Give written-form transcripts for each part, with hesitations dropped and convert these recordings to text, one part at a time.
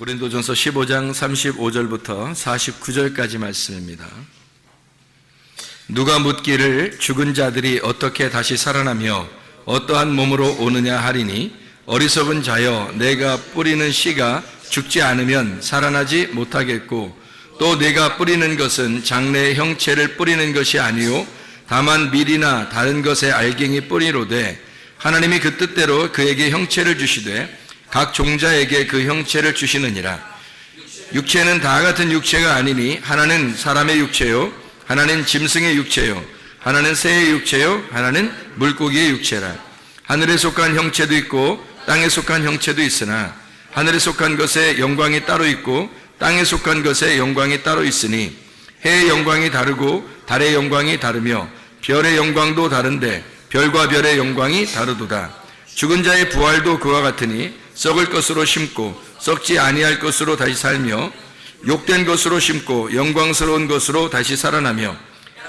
고린도전서 15장 35절부터 49절까지 말씀입니다. 누가 묻기를 죽은 자들이 어떻게 다시 살아나며 어떠한 몸으로 오느냐 하리니 어리석은 자여 내가 뿌리는 씨가 죽지 않으면 살아나지 못하겠고 또 내가 뿌리는 것은 장래의 형체를 뿌리는 것이 아니요 다만 밀이나 다른 것의 알갱이 뿌리로되 하나님이 그 뜻대로 그에게 형체를 주시되 각 종자에게 그 형체를 주시느니라. 육체는 다 같은 육체가 아니니 하나는 사람의 육체요 하나는 짐승의 육체요 하나는 새의 육체요 하나는 물고기의 육체라. 하늘에 속한 형체도 있고 땅에 속한 형체도 있으나 하늘에 속한 것에 영광이 따로 있고 땅에 속한 것에 영광이 따로 있으니 해의 영광이 다르고 달의 영광이 다르며 별의 영광도 다른데 별과 별의 영광이 다르도다. 죽은 자의 부활도 그와 같으니 썩을 것으로 심고 썩지 아니할 것으로 다시 살며 욕된 것으로 심고 영광스러운 것으로 다시 살아나며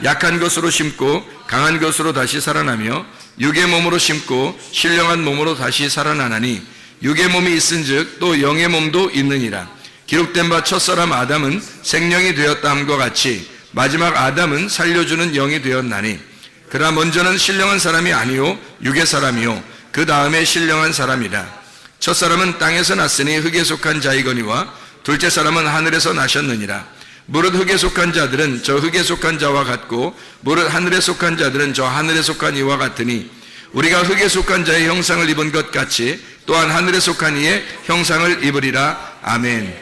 약한 것으로 심고 강한 것으로 다시 살아나며 육의 몸으로 심고 신령한 몸으로 다시 살아나나니 육의 몸이 있은즉 또 영의 몸도 있느니라. 기록된 바 첫사람 아담은 생명이 되었다 함과 같이 마지막 아담은 살려주는 영이 되었나니 그러나 먼저는 신령한 사람이 아니요 육의 사람이요 그 다음에 신령한 사람이라. 첫사람은 땅에서 났으니 흙에 속한 자이거니와 둘째 사람은 하늘에서 나셨느니라. 무릇 흙에 속한 자들은 저 흙에 속한 자와 같고 무릇 하늘에 속한 자들은 저 하늘에 속한 이와 같으니 우리가 흙에 속한 자의 형상을 입은 것 같이 또한 하늘에 속한 이의 형상을 입으리라. 아멘.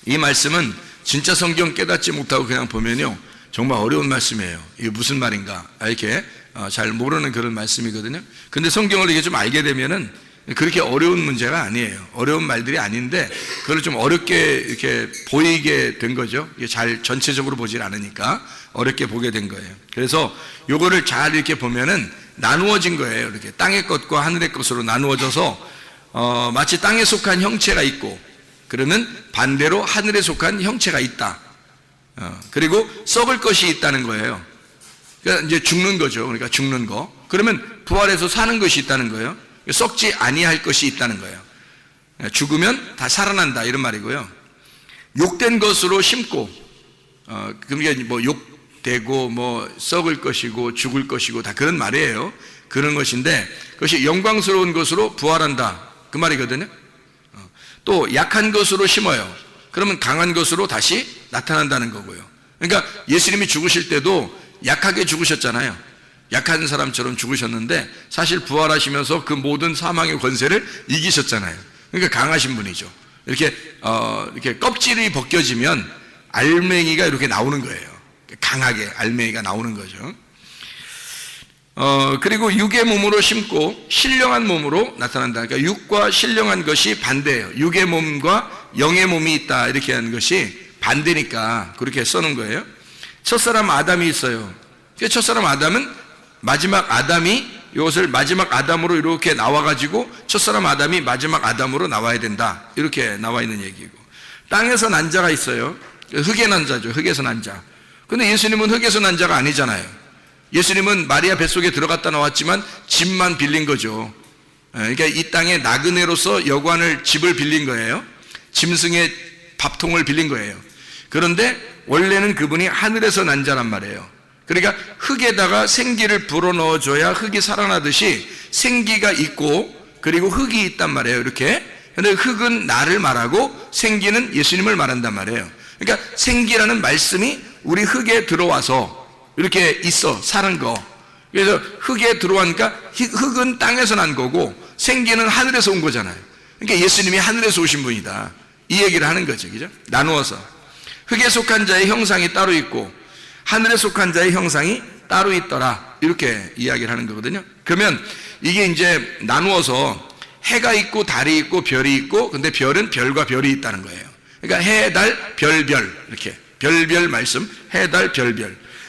이 말씀은 진짜 성경 깨닫지 못하고 그냥 보면요 정말 어려운 말씀이에요. 이게 무슨 말인가 이렇게 잘 모르는 그런 말씀이거든요. 근데 성경을 이게 좀 알게 되면은 그렇게 어려운 문제가 아니에요. 어려운 말들이 아닌데 그걸 좀 어렵게 이렇게 보이게 된 거죠. 이게 잘 전체적으로 보질 않으니까 어렵게 보게 된 거예요. 그래서 요거를 잘 이렇게 보면은 나누어진 거예요. 이렇게 땅의 것과 하늘의 것으로 나누어져서 마치 땅에 속한 형체가 있고 그러면 반대로 하늘에 속한 형체가 있다. 그리고 썩을 것이 있다는 거예요. 그러니까 이제 죽는 거죠. 그러니까 죽는 거. 그러면 부활해서 사는 것이 있다는 거예요. 썩지 아니할 것이 있다는 거예요. 죽으면 다 살아난다 이런 말이고요. 욕된 것으로 심고 그게 뭐 욕되고 뭐 썩을 것이고 죽을 것이고 다 그런 말이에요. 그런 것인데 그것이 영광스러운 것으로 부활한다 그 말이거든요. 또 약한 것으로 심어요. 그러면 강한 것으로 다시 나타난다는 거고요. 그러니까 예수님이 죽으실 때도 약하게 죽으셨잖아요. 약한 사람처럼 죽으셨는데 사실 부활하시면서 그 모든 사망의 권세를 이기셨잖아요. 그러니까 강하신 분이죠. 이렇게 껍질이 벗겨지면 알맹이가 이렇게 나오는 거예요. 강하게 알맹이가 나오는 거죠. 그리고 육의 몸으로 심고 신령한 몸으로 나타난다. 그러니까 육과 신령한 것이 반대예요. 육의 몸과 영의 몸이 있다 이렇게 하는 것이 반대니까 그렇게 써놓은 거예요. 첫사람 아담이 있어요. 첫사람 아담은 마지막 아담이 이것을 마지막 아담으로 이렇게 나와가지고 첫사람 아담이 마지막 아담으로 나와야 된다 이렇게 나와 있는 얘기고, 땅에서 난 자가 있어요. 흙에 난 자죠. 흙에서 난 자. 근데 예수님은 흙에서 난 자가 아니잖아요. 예수님은 마리아 뱃속에 들어갔다 나왔지만 집만 빌린 거죠. 그러니까 이 땅에 나그네로서 여관을 집을 빌린 거예요. 짐승의 밥통을 빌린 거예요. 그런데 원래는 그분이 하늘에서 난 자란 말이에요. 그러니까 흙에다가 생기를 불어넣어줘야 흙이 살아나듯이 생기가 있고 그리고 흙이 있단 말이에요. 이렇게. 근데 흙은 나를 말하고 생기는 예수님을 말한단 말이에요. 그러니까 생기라는 말씀이 우리 흙에 들어와서 이렇게 있어 사는 거. 그래서 흙에 들어왔으니까 흙은 땅에서 난 거고 생기는 하늘에서 온 거잖아요. 그러니까 예수님이 하늘에서 오신 분이다 이 얘기를 하는 거죠. 그죠? 나누어서 흙에 속한 자의 형상이 따로 있고 하늘에 속한 자의 형상이 따로 있더라 이렇게 이야기를 하는 거거든요. 그러면 이게 이제 나누어서 해가 있고 달이 있고 별이 있고 근데 별은 별과 별이 있다는 거예요. 그러니까 해, 달, 별, 이렇게 별별 말씀 해, 달, 별.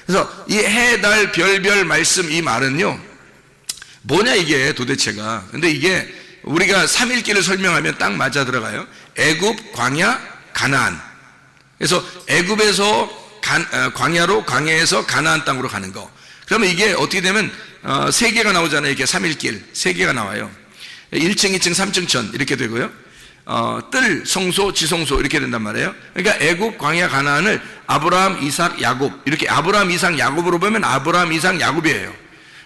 그래서 이 해, 달, 별 말씀 이 말은요 뭐냐 이게 도대체가. 근데 이게 우리가 삼일기를 설명하면 딱 맞아 들어가요. 애굽, 광야, 가나안. 그래서 애굽에서 광야로 광야에서 가나안 땅으로 가는 거. 그러면 이게 어떻게 되면 세 개가 나오잖아요. 이렇게 3일길 세 개가 나와요. 1층, 2층, 3층 천 이렇게 되고요. 뜰, 성소, 지성소 이렇게 된단 말이에요. 그러니까 애굽, 광야, 가나안을 아브라함, 이삭, 야곱 이렇게 아브라함, 이삭, 야곱으로 보면 아브라함, 이삭, 야곱이에요.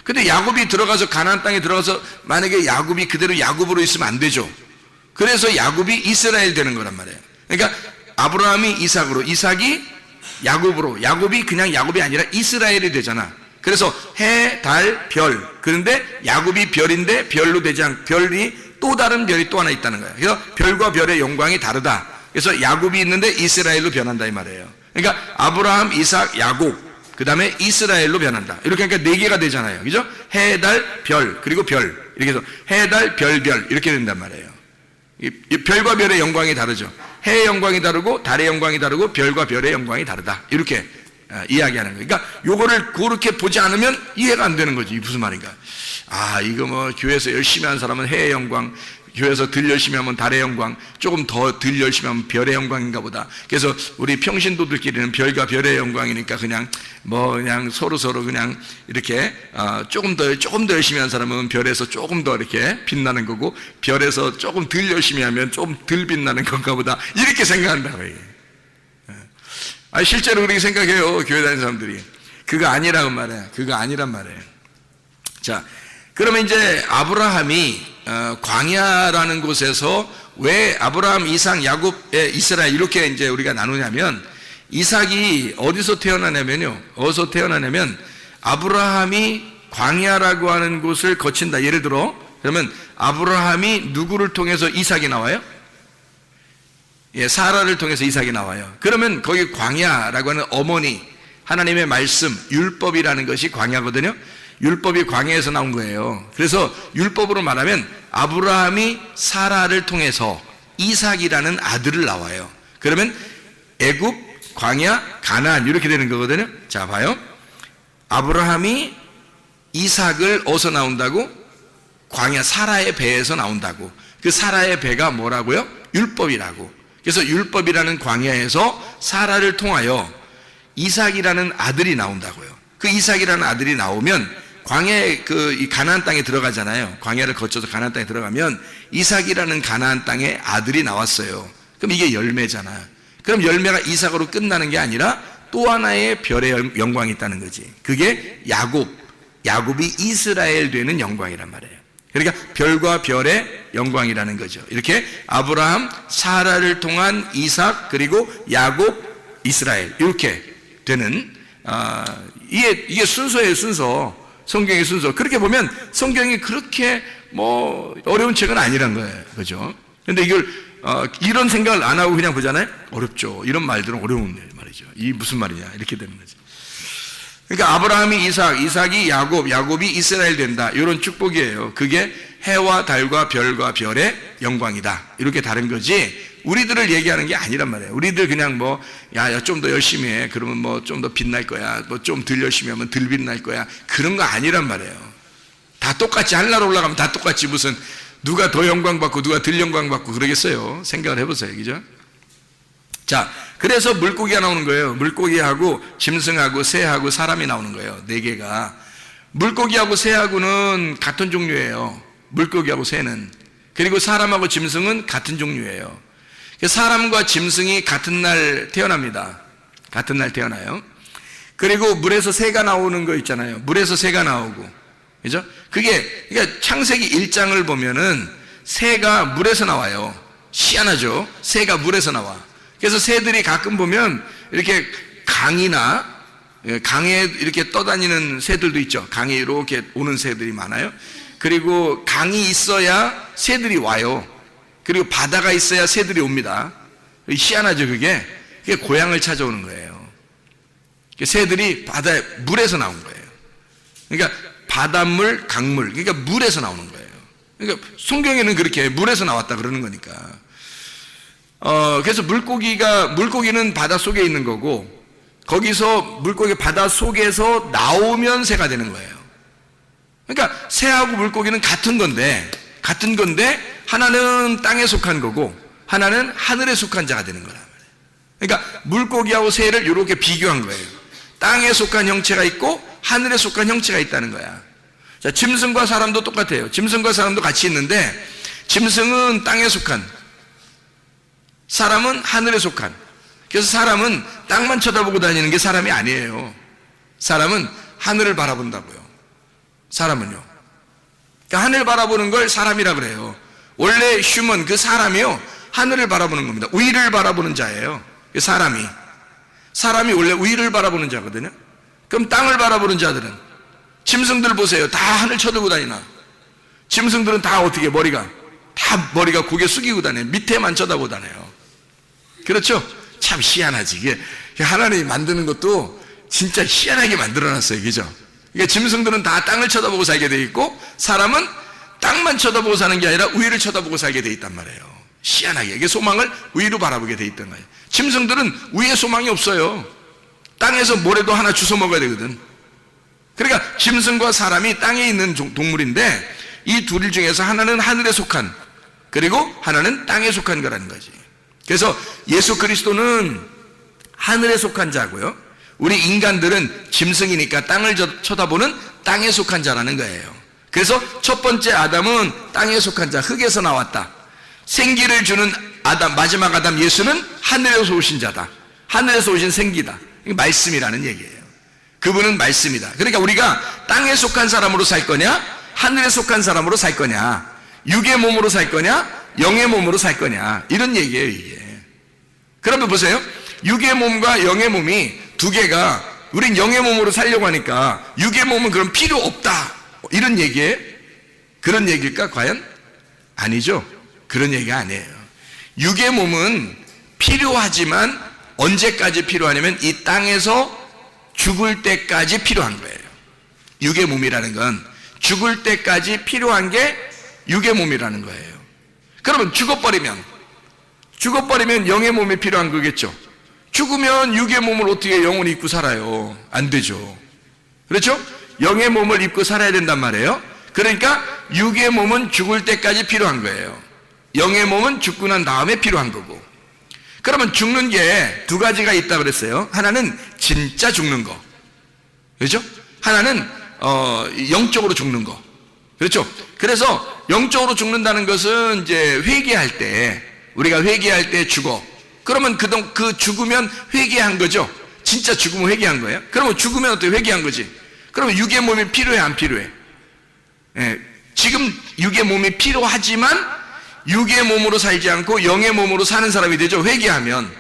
근데 야곱이 들어가서 가나안 땅에 들어가서 만약에 야곱이 그대로 야곱으로 있으면 안 되죠. 그래서 야곱이 이스라엘 되는 거란 말이에요. 그러니까 아브라함이 이삭으로, 이삭이 야곱으로, 야곱이 그냥 야곱이 아니라 이스라엘이 되잖아. 그래서 해, 달, 별. 그런데 야곱이 별인데 별로 되지 않고 별이 또 다른 별이 또 하나 있다는 거예요. 그래서 별과 별의 영광이 다르다. 그래서 야곱이 있는데 이스라엘로 변한다 이 말이에요. 그러니까 아브라함, 이삭, 야곱 그 다음에 이스라엘로 변한다. 이렇게 하니까 4개가 되잖아요. 그죠? 해, 달, 별 그리고 별 이렇게 해서 해, 달, 별, 별 이렇게 된단 말이에요. 이 별과 별의 영광이 다르죠. 해의 영광이 다르고 달의 영광이 다르고 별과 별의 영광이 다르다. 이렇게 이야기하는 거예요. 그러니까 요거를 그렇게 보지 않으면 이해가 안 되는 거지. 무슨 말인가? 이거 뭐 교회에서 열심히 한 사람은 해의 영광, 교회에서 덜 열심히 하면 달의 영광, 조금 더 덜 열심히 하면 별의 영광인가 보다. 그래서 우리 평신도들끼리는 별과 별의 영광이니까 그냥 서로 그냥 이렇게 조금 더 열심히 한 사람은 별에서 조금 더 이렇게 빛나는 거고, 별에서 조금 덜 열심히 하면 좀 덜 빛나는 건가 보다. 이렇게 생각한다고요. 실제로 그렇게 생각해요. 교회 다니는 사람들이. 그거 아니라고 말해요. 그거 아니란 말이에요. 자, 그러면 이제 아브라함이 광야라는 곳에서 왜 아브라함, 이삭, 야곱, 이스라엘 이렇게 이제 우리가 나누냐면, 이삭이 어디서 태어나냐면요. 어디서 태어나냐면 아브라함이 광야라고 하는 곳을 거친다. 예를 들어 그러면 아브라함이 누구를 통해서 이삭이 나와요? 사라를 통해서 이삭이 나와요. 그러면 거기 광야라고 하는 어머니, 하나님의 말씀, 율법이라는 것이 광야거든요. 율법이 광야에서 나온 거예요. 그래서 율법으로 말하면 아브라함이 사라를 통해서 이삭이라는 아들을 낳아요. 그러면 애굽, 광야, 가나안 이렇게 되는 거거든요. 자, 봐요. 아브라함이 이삭을 어디서 나온다고? 광야, 사라의 배에서 나온다고. 그 사라의 배가 뭐라고요? 율법이라고. 그래서 율법이라는 광야에서 사라를 통하여 이삭이라는 아들이 나온다고요. 그 이삭이라는 아들이 나오면 광야에 이 가나안 땅에 들어가잖아요. 광야를 거쳐서 가나안 땅에 들어가면 이삭이라는 가나안 땅에 아들이 나왔어요. 그럼 이게 열매잖아. 그럼 열매가 이삭으로 끝나는 게 아니라 또 하나의 별의 영광이 있다는 거지. 그게 야곱이 이스라엘 되는 영광이란 말이에요. 그러니까 별과 별의 영광이라는 거죠. 이렇게 아브라함, 사라를 통한 이삭, 그리고 야곱, 이스라엘 이렇게 되는 이게 순서예요. 순서. 성경의 순서. 그렇게 보면 성경이 그렇게 어려운 책은 아니란 거예요. 그죠? 근데 이걸 이런 생각을 안 하고 그냥 보잖아요. 어렵죠. 이런 말들은 어려운 말이죠. 이 무슨 말이냐 이렇게 되는 거죠. 그러니까 아브라함이 이삭, 이삭이 야곱, 야곱이 이스라엘 된다. 이런 축복이에요. 그게 해와 달과 별과 별의 영광이다. 이렇게 다른 거지. 우리들을 얘기하는 게 아니란 말이에요. 우리들 그냥 좀 더 열심히 해. 그러면 좀 더 빛날 거야. 좀 덜 열심히 하면 덜 빛날 거야. 그런 거 아니란 말이에요. 다 똑같이 하늘나라 올라가면 다 똑같이 무슨 누가 더 영광 받고 누가 덜 영광 받고 그러겠어요. 생각을 해보세요. 그죠? 자, 그래서 물고기가 나오는 거예요. 물고기하고 짐승하고 새하고 사람이 나오는 거예요. 4개가. 물고기하고 새하고는 같은 종류예요. 물고기하고 새는. 그리고 사람하고 짐승은 같은 종류예요. 사람과 짐승이 같은 날 태어납니다. 같은 날 태어나요. 그리고 물에서 새가 나오는 거 있잖아요. 물에서 새가 나오고. 그죠? 그러니까 창세기 1장을 보면은 새가 물에서 나와요. 희한하죠? 새가 물에서 나와. 그래서 새들이 가끔 보면 이렇게 강에 이렇게 떠다니는 새들도 있죠. 강에 이렇게 오는 새들이 많아요. 그리고 강이 있어야 새들이 와요. 그리고 바다가 있어야 새들이 옵니다. 희한하죠, 그게? 그게 고향을 찾아오는 거예요. 새들이 물에서 나온 거예요. 그러니까 바닷물, 강물, 그러니까 물에서 나오는 거예요. 그러니까 성경에는 그렇게 물에서 나왔다 그러는 거니까. 그래서 물고기는 바다 속에 있는 거고, 거기서 물고기 바다 속에서 나오면 새가 되는 거예요. 그러니까 새하고 물고기는 같은 건데 하나는 땅에 속한 거고 하나는 하늘에 속한 자가 되는 거란 말이에요. 그러니까 물고기하고 새를 이렇게 비교한 거예요. 땅에 속한 형체가 있고 하늘에 속한 형체가 있다는 거야. 자, 짐승과 사람도 똑같아요. 짐승과 사람도 같이 있는데 짐승은 땅에 속한, 사람은 하늘에 속한. 그래서 사람은 땅만 쳐다보고 다니는 게 사람이 아니에요. 사람은 하늘을 바라본다고요. 사람은요. 그러니까 하늘 바라보는 걸 사람이라 그래요. 원래 휴먼, 그 사람이요, 하늘을 바라보는 겁니다. 위를 바라보는 자예요. 사람이 원래 위를 바라보는 자거든요. 그럼 땅을 바라보는 자들은, 짐승들 보세요. 다 하늘 쳐들고 다니나? 짐승들은 다 어떻게 머리가 고개 숙이고 다녀요. 밑에만 쳐다보고 다녀요. 그렇죠? 참 희한하지. 이게 하나님이 만드는 것도 진짜 희한하게 만들어놨어요. 그죠? 그러니까 짐승들은 다 땅을 쳐다보고 살게 돼 있고, 사람은 땅만 쳐다보고 사는 게 아니라 위를 쳐다보고 살게 돼 있단 말이에요. 희한하게. 이게 소망을 위로 바라보게 돼 있던 거예요. 짐승들은 위에 소망이 없어요. 땅에서 뭐라도 하나 주워 먹어야 되거든. 그러니까 짐승과 사람이 땅에 있는 동물인데, 이 둘 중에서 하나는 하늘에 속한, 그리고 하나는 땅에 속한 거라는 거지. 그래서 예수 그리스도는 하늘에 속한 자고요, 우리 인간들은 짐승이니까 땅을 쳐다보는 땅에 속한 자라는 거예요. 그래서 첫 번째 아담은 땅에 속한 자, 흙에서 나왔다. 생기를 주는 아담, 마지막 아담 예수는 하늘에서 오신 자다. 하늘에서 오신 생기다. 이게 말씀이라는 얘기예요. 그분은 말씀이다. 그러니까 우리가 땅에 속한 사람으로 살 거냐, 하늘에 속한 사람으로 살 거냐, 육의 몸으로 살 거냐, 영의 몸으로 살 거냐, 이런 얘기예요. 이게. 그러면 보세요. 육의 몸과 영의 몸이 두 개가, 우린 영의 몸으로 살려고 하니까 육의 몸은 그럼 필요 없다, 이런 얘기예요? 그런 얘기일까 과연? 아니죠. 그런 얘기가 아니에요. 육의 몸은 필요하지만 언제까지 필요하냐면 이 땅에서 죽을 때까지 필요한 거예요. 육의 몸이라는 건 죽을 때까지 필요한 게 육의 몸이라는 거예요. 그러면 죽어버리면 영의 몸이 필요한 거겠죠. 죽으면 육의 몸을 어떻게 영원히 입고 살아요? 안 되죠. 그렇죠? 영의 몸을 입고 살아야 된단 말이에요. 그러니까 육의 몸은 죽을 때까지 필요한 거예요. 영의 몸은 죽고 난 다음에 필요한 거고. 그러면 죽는 게 두 가지가 있다 그랬어요. 하나는 진짜 죽는 거, 그렇죠? 하나는 영적으로 죽는 거, 그렇죠? 그래서 영적으로 죽는다는 것은 이제 회개할 때, 우리가 회개할 때 죽어. 그러면 그 죽으면 회개한 거죠. 진짜 죽으면 회개한 거예요. 그러면 죽으면 어떻게 회개한 거지? 그러면 육의 몸이 필요해, 안 필요해? 예, 지금 육의 몸이 필요하지만 육의 몸으로 살지 않고 영의 몸으로 사는 사람이 되죠. 회개하면.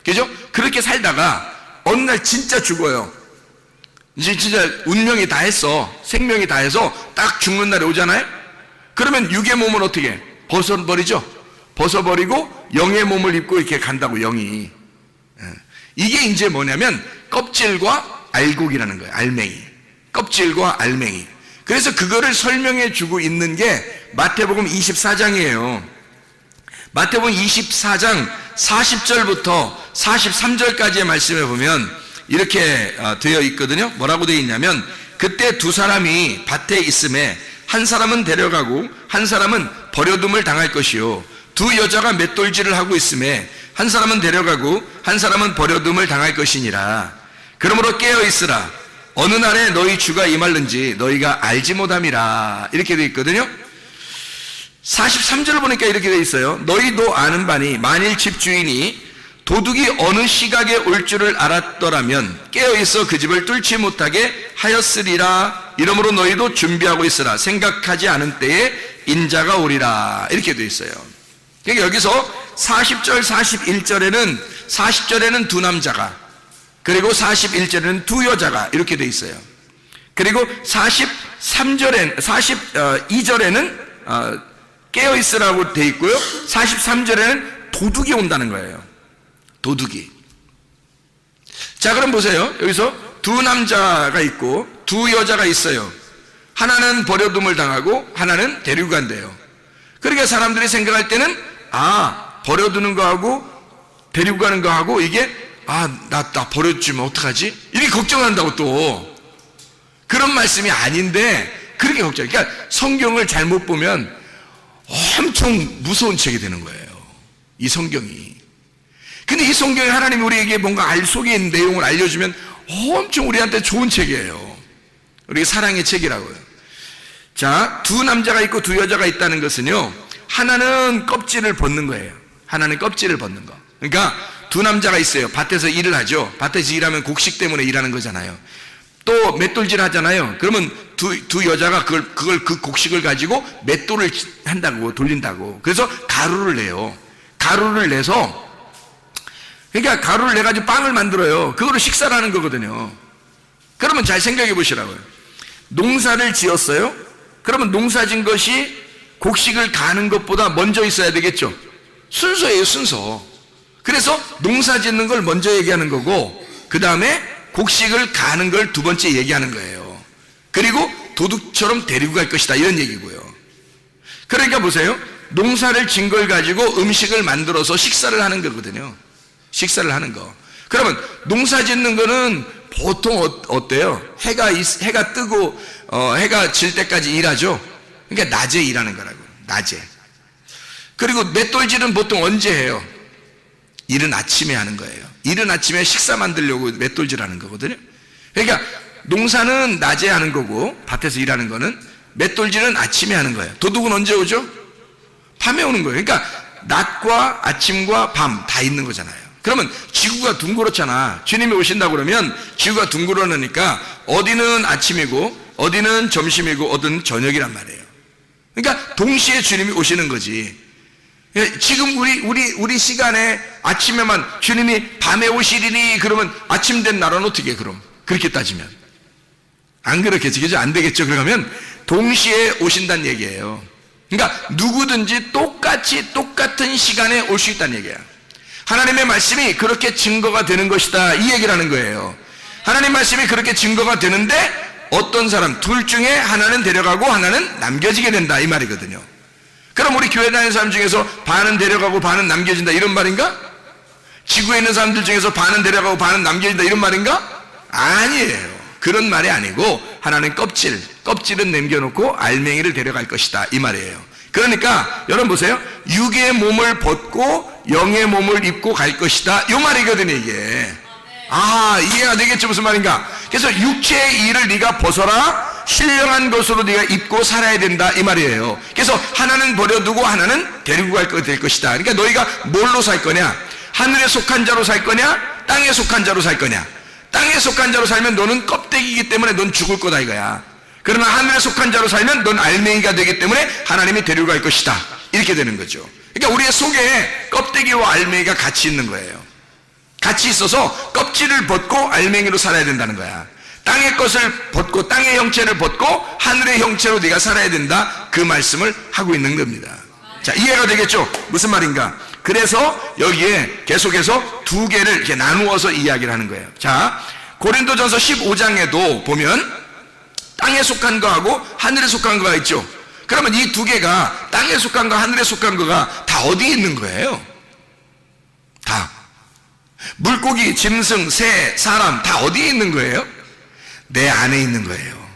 그죠? 그렇게 살다가 어느 날 진짜 죽어요. 이제 진짜 운명이 다 했어. 생명이 다 해서 딱 죽는 날이 오잖아요. 그러면 육의 몸을 어떻게 해? 벗어버리죠. 벗어버리고 영의 몸을 입고 이렇게 간다고, 영이. 이게 이제 뭐냐면 껍질과 알곡이라는 거예요. 알맹이. 껍질과 알맹이. 그래서 그거를 설명해 주고 있는 게 마태복음 24장이에요. 마태복음 24장 40절부터 43절까지의 말씀에 보면 이렇게 되어 있거든요. 뭐라고 되어 있냐면, 그때 두 사람이 밭에 있음에 한 사람은 데려가고 한 사람은 버려둠을 당할 것이요, 두 여자가 맷돌질을 하고 있음에 한 사람은 데려가고 한 사람은 버려둠을 당할 것이니라. 그러므로 깨어 있으라. 어느 날에 너희 주가 임할는지 너희가 알지 못함이라. 이렇게 되어 있거든요. 43절을 보니까 이렇게 되어 있어요. 너희도 아는 바니 만일 집주인이 도둑이 어느 시각에 올 줄을 알았더라면 깨어있어 그 집을 뚫지 못하게 하였으리라. 이러므로 너희도 준비하고 있으라. 생각하지 않은 때에 인자가 오리라. 이렇게 되어 있어요. 그러니까 여기서 40절 40절에는 두 남자가, 그리고 41절에는 두 여자가 이렇게 되어 있어요. 그리고 42절에는 깨어있으라고 되어 있고요, 43절에는 도둑이 온다는 거예요. 도둑이. 자, 그럼 보세요. 여기서 두 남자가 있고 두 여자가 있어요. 하나는 버려둠을 당하고 하나는 데리고 간대요. 그러니까 사람들이 생각할 때는 버려두는 거하고 데리고 가는 거하고 이게 나 버려주면 어떡하지? 이렇게 걱정한다고 또. 그런 말씀이 아닌데 그렇게 걱정. 그러니까 성경을 잘못 보면 엄청 무서운 책이 되는 거예요, 이 성경이. 근데 이 성경에 하나님이 우리에게 뭔가 속에 있는 내용을 알려주면 엄청 우리한테 좋은 책이에요. 우리 사랑의 책이라고요. 자, 두 남자가 있고 두 여자가 있다는 것은요, 하나는 껍질을 벗는 거예요. 하나는 kov질을 벗는 거. 그러니까 두 남자가 있어요. 밭에서 일을 하죠. 밭에서 일하면 곡식 때문에 일하는 거잖아요. 또 맷돌질 하잖아요. 그러면 두 여자가 그 곡식을 가지고 맷돌을 한다고, 돌린다고. 그래서 가루를 내요. 가루를 내서, 그러니까 가루를 내가지고 빵을 만들어요. 그거로 식사를 하는 거거든요. 그러면 잘 생각해 보시라고요. 농사를 지었어요? 그러면 농사 진 것이 곡식을 가는 것보다 먼저 있어야 되겠죠. 순서예요, 순서. 그래서 농사 짓는 걸 먼저 얘기하는 거고, 그 다음에 곡식을 가는 걸 두 번째 얘기하는 거예요. 그리고 도둑처럼 데리고 갈 것이다, 이런 얘기고요. 그러니까 보세요. 농사를 진 걸 가지고 음식을 만들어서 식사를 하는 거거든요. 식사를 하는 거. 그러면 농사 짓는 거는 보통 어때요? 해가 뜨고 해가 질 때까지 일하죠. 그러니까 낮에 일하는 거라고. 낮에. 그리고 맷돌질은 보통 언제 해요? 이른 아침에 하는 거예요. 이른 아침에 식사 만들려고 맷돌질 하는 거거든요. 그러니까 농사는 낮에 하는 거고, 밭에서 일하는 거는, 맷돌질은 아침에 하는 거예요. 도둑은 언제 오죠? 밤에 오는 거예요. 그러니까 낮과 아침과 밤 다 있는 거잖아요. 그러면 지구가 둥그렇잖아. 주님이 오신다고 그러면 지구가 둥그러니까 어디는 아침이고 어디는 점심이고 어디는 저녁이란 말이에요. 그러니까 동시에 주님이 오시는 거지. 지금 우리 시간에 아침에만 주님이 밤에 오시리니 그러면 아침 된 나라는 어떻게 해, 그럼? 그렇게 따지면 안 그렇겠죠? 안 되겠죠? 그러면 동시에 오신다는 얘기예요. 그러니까 누구든지 똑같은 시간에 올 수 있다는 얘기야. 하나님의 말씀이 그렇게 증거가 되는 것이다, 이 얘기를 하는 거예요. 하나님 말씀이 그렇게 증거가 되는데 어떤 사람, 둘 중에 하나는 데려가고 하나는 남겨지게 된다, 이 말이거든요. 그럼 우리 교회 다니는 사람 중에서 반은 데려가고 반은 남겨진다, 이런 말인가? 지구에 있는 사람들 중에서 반은 데려가고 반은 남겨진다, 이런 말인가? 아니에요. 그런 말이 아니고 하나는 껍질은 남겨놓고 알맹이를 데려갈 것이다, 이 말이에요. 그러니까 여러분 보세요. 육의 몸을 벗고 영의 몸을 입고 갈 것이다, 이 말이거든요, 이게. 이해가 되겠죠, 무슨 말인가? 그래서 육체의 일을 네가 벗어라, 신령한 것으로 네가 입고 살아야 된다, 이 말이에요. 그래서 하나는 버려두고 하나는 데리고 될 것이다. 그러니까 너희가 뭘로 살 거냐? 하늘에 속한 자로 살 거냐? 땅에 속한 자로 살 거냐? 땅에 속한 자로 살면 너는 껍데기이기 때문에 넌 죽을 거다, 이거야. 그러나 하늘에 속한 자로 살면 넌 알맹이가 되기 때문에 하나님이 데리고 갈 것이다, 이렇게 되는 거죠. 그러니까 우리의 속에 껍데기와 알맹이가 같이 있는 거예요. 같이 있어서 껍질을 벗고 알맹이로 살아야 된다는 거야. 땅의 것을 벗고 땅의 형체를 벗고 하늘의 형체로 네가 살아야 된다, 그 말씀을 하고 있는 겁니다. 자, 이해가 되겠죠? 무슨 말인가? 그래서 여기에 계속해서 두 개를 이렇게 나누어서 이야기를 하는 거예요. 자, 고린도전서 15장에도 보면 땅에 속한 거하고 하늘에 속한 거가 있죠. 그러면 이 두 개가, 땅에 속한 거 하늘에 속한 거가 다 어디에 있는 거예요? 다. 물고기, 짐승, 새, 사람 다 어디에 있는 거예요? 내 안에 있는 거예요.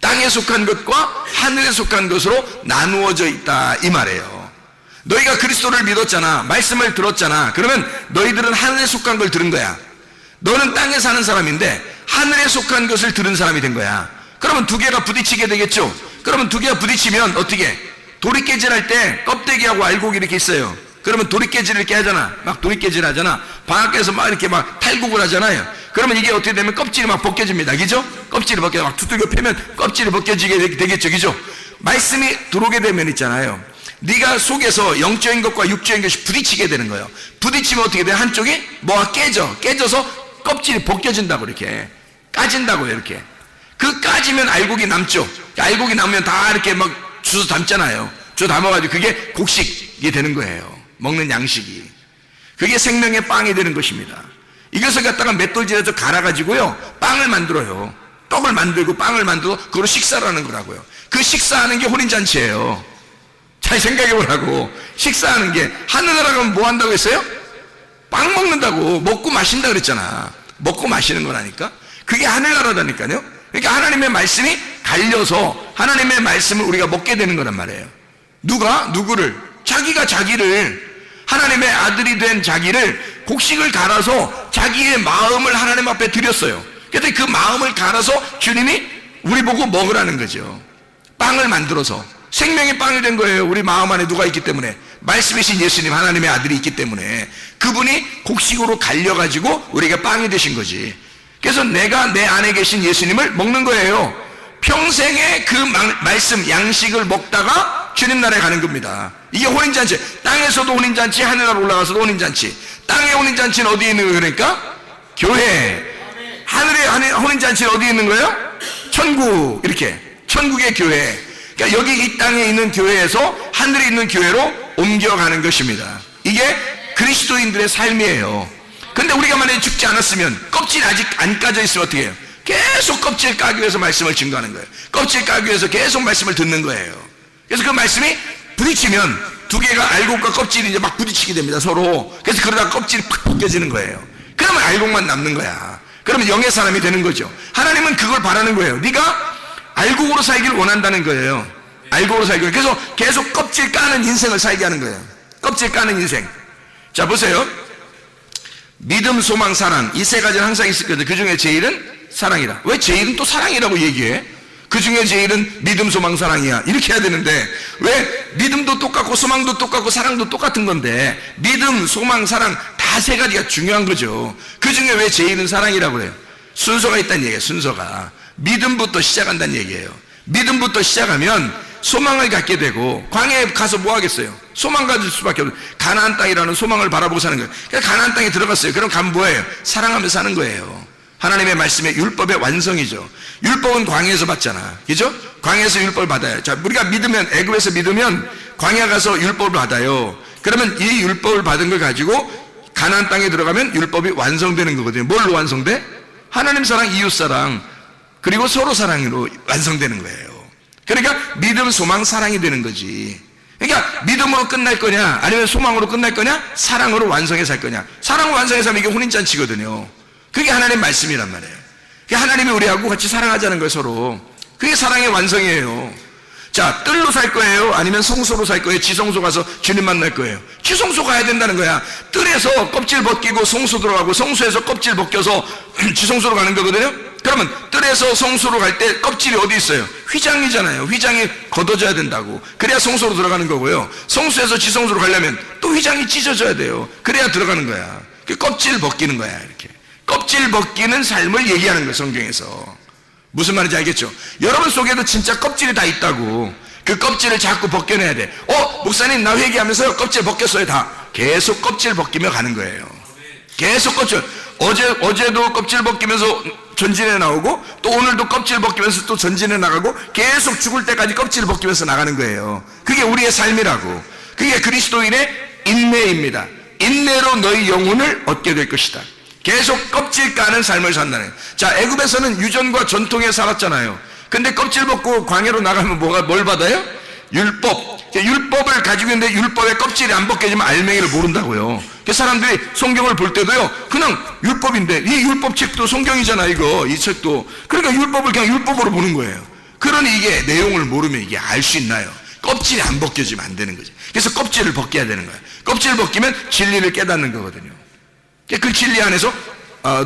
땅에 속한 것과 하늘에 속한 것으로 나누어져 있다, 이 말이에요. 너희가 그리스도를 믿었잖아, 말씀을 들었잖아. 그러면 너희들은 하늘에 속한 걸 들은 거야. 너는 땅에 사는 사람인데 하늘에 속한 것을 들은 사람이 된 거야. 그러면 두 개가 부딪히게 되겠죠. 그러면 두 개가 부딪히면 어떻게? 도리깨질 할 때 껍데기하고 알곡이 이렇게 있어요. 그러면 도리깨질을 이렇게 하잖아. 막 도리깨질 하잖아. 방학에서 막 이렇게 막 탈곡을 하잖아요. 그러면 이게 어떻게 되면 껍질이 막 벗겨집니다, 그죠? 껍질이 벗겨, 막 두들겨 패면 껍질이 벗겨지게 되겠죠, 그죠? 말씀이 들어오게 되면 있잖아요, 네가 속에서 영적인 것과 육적인 것이 부딪히게 되는 거예요. 부딪히면 어떻게 돼? 한쪽이 뭐가 깨져서 껍질이 벗겨진다고, 이렇게 까진다고요, 이렇게. 그 까지면 알곡이 남죠. 알곡이 남으면 다 이렇게 막 주워 담잖아요. 주워 담아가지고 그게 곡식이 되는 거예요. 먹는 양식이. 그게 생명의 빵이 되는 것입니다. 이것을 갖다가 맷돌질해서 갈아가지고요, 빵을 만들어요. 떡을 만들고 빵을 만들어 그걸로 식사를 하는 거라고요. 그 식사하는 게 혼인잔치예요. 잘 생각해 보라고. 식사하는 게, 하늘나라 가면 뭐 한다고 했어요? 빵 먹는다고. 먹고 마신다 그랬잖아. 먹고 마시는 거라니까. 그게 하늘나라다니까요. 그러니까 하나님의 말씀이 갈려서 하나님의 말씀을 우리가 먹게 되는 거란 말이에요. 누가? 누구를? 자기가 자기를, 하나님의 아들이 된 자기를 곡식을 갈아서 자기의 마음을 하나님 앞에 드렸어요. 그래서 그 마음을 갈아서 주님이 우리 보고 먹으라는 거죠. 빵을 만들어서. 생명의 빵이 된 거예요. 우리 마음 안에 누가 있기 때문에. 말씀이신 예수님, 하나님의 아들이 있기 때문에 그분이 곡식으로 갈려가지고 우리가 빵이 되신 거지. 그래서 내가 내 안에 계신 예수님을 먹는 거예요. 평생에 그 말씀, 양식을 먹다가 주님 나라에 가는 겁니다. 이게 혼인잔치. 땅에서도 혼인잔치, 하늘나라 올라가서도 혼인잔치. 땅의 혼인잔치는 어디에 있는 거예요? 그러니까 교회. 하늘의 혼인잔치는 어디에 있는 거예요? 천국. 이렇게 천국의 교회. 그러니까 여기 이 땅에 있는 교회에서 하늘에 있는 교회로 옮겨가는 것입니다. 이게 그리스도인들의 삶이에요. 근데 우리가 만약에 죽지 않았으면, 껍질이 아직 안 까져 있으면 어떻게 해요? 계속 껍질 까기 위해서 말씀을 증거하는 거예요. 껍질 까기 위해서 계속 말씀을 듣는 거예요. 그래서 그 말씀이 부딪히면 두 개가 알곡과 껍질이 이제 막 부딪히게 됩니다, 서로. 그래서 그러다가 껍질이 팍 벗겨지는 거예요. 그러면 알곡만 남는 거야. 그러면 영의 사람이 되는 거죠. 하나님은 그걸 바라는 거예요. 네가 알곡으로 살기를 원한다는 거예요. 알곡으로 살기를. 그래서 계속 껍질 까는 인생을 살게 하는 거예요. 껍질 까는 인생. 자, 보세요. 믿음, 소망, 사랑. 이 세 가지는 항상 있을 거예요. 그 중에 제일은 사랑이다. 왜 제일은 또 사랑이라고 얘기해? 그 중에 제일은 믿음, 소망, 사랑이야. 이렇게 해야 되는데, 왜 믿음도 똑같고 소망도 똑같고 사랑도 똑같은 건데, 믿음, 소망, 사랑 다 세 가지가 중요한 거죠. 그 중에 왜 제일은 사랑이라고 그래요? 순서가 있다는 얘기예요. 순서가. 믿음부터 시작한다는 얘기예요. 믿음부터 시작하면 소망을 갖게 되고, 광야에 가서 뭐 하겠어요? 소망 가질 수밖에 없어요. 가나안 땅이라는 소망을 바라보고 사는 거예요. 그러니까 가나안 땅에 들어갔어요. 그럼 가면 뭐예요? 사랑하면서 사는 거예요. 하나님의 말씀의 율법의 완성이죠. 율법은 광야에서 받잖아. 그죠? 광야에서 율법을 받아요. 자, 우리가 믿으면, 애굽에서 믿으면 광야 가서 율법을 받아요. 그러면 이 율법을 받은 걸 가지고 가나안 땅에 들어가면 율법이 완성되는 거거든요. 뭘로 완성돼? 하나님 사랑, 이웃 사랑, 그리고 서로 사랑으로 완성되는 거예요. 그러니까 믿음, 소망, 사랑이 되는 거지. 그러니까 믿음으로 끝날 거냐, 아니면 소망으로 끝날 거냐, 사랑으로 완성해 살 거냐. 사랑으로 완성해 살면 이게 혼인잔치거든요. 그게 하나님 말씀이란 말이에요. 하나님이 우리하고 같이 사랑하자는 거예요, 서로. 그게 사랑의 완성이에요. 자, 뜰로 살 거예요? 아니면 성소로 살 거예요? 지성소 가서 주님 만날 거예요? 지성소 가야 된다는 거야. 뜰에서 껍질 벗기고 성소 들어가고, 성소에서 껍질 벗겨서 지성소로 가는 거거든요. 그러면 뜰에서 성소로 갈 때 껍질이 어디 있어요? 휘장이잖아요. 휘장이 걷어져야 된다고. 그래야 성소로 들어가는 거고요. 성소에서 지성소로 가려면 또 휘장이 찢어져야 돼요. 그래야 들어가는 거야. 껍질 벗기는 거야, 이렇게. 껍질 벗기는 삶을 얘기하는 거예요, 성경에서. 무슨 말인지 알겠죠? 여러분 속에도 진짜 껍질이 다 있다고. 그 껍질을 자꾸 벗겨내야 돼. 목사님 나 회개하면서 껍질 벗겼어요. 다. 계속 껍질 벗기며 가는 거예요. 계속 껍질. 어제도 껍질 벗기면서 전진해 나오고, 또 오늘도 껍질 벗기면서 또 전진해 나가고, 계속 죽을 때까지 껍질을 벗기면서 나가는 거예요. 그게 우리의 삶이라고. 그게 그리스도인의 인내입니다. 인내로 너희 영혼을 얻게 될 것이다. 계속 껍질 까는 삶을 산다는 거예요. 자, 애굽에서는 유전과 전통에 살았잖아요. 근데 껍질 벗고 광야로 나가면 뭘 받아요? 율법. 율법을 가지고 있는데 율법의 껍질이 안 벗겨지면 알맹이를 모른다고요. 그 사람들이 성경을 볼 때도요, 그냥 율법인데, 이 율법 책도 성경이잖아, 이거. 이 책도. 그러니까 율법을 그냥 율법으로 보는 거예요. 그러니 이게 내용을 모르면 이게 알 수 있나요? 껍질이 안 벗겨지면 안 되는 거죠. 그래서 껍질을 벗겨야 되는 거예요. 껍질을 벗기면 진리를 깨닫는 거거든요. 그 진리 안에서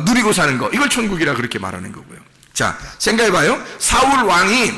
누리고 사는 거, 이걸 천국이라 그렇게 말하는 거고요. 자, 생각해봐요. 사울 왕이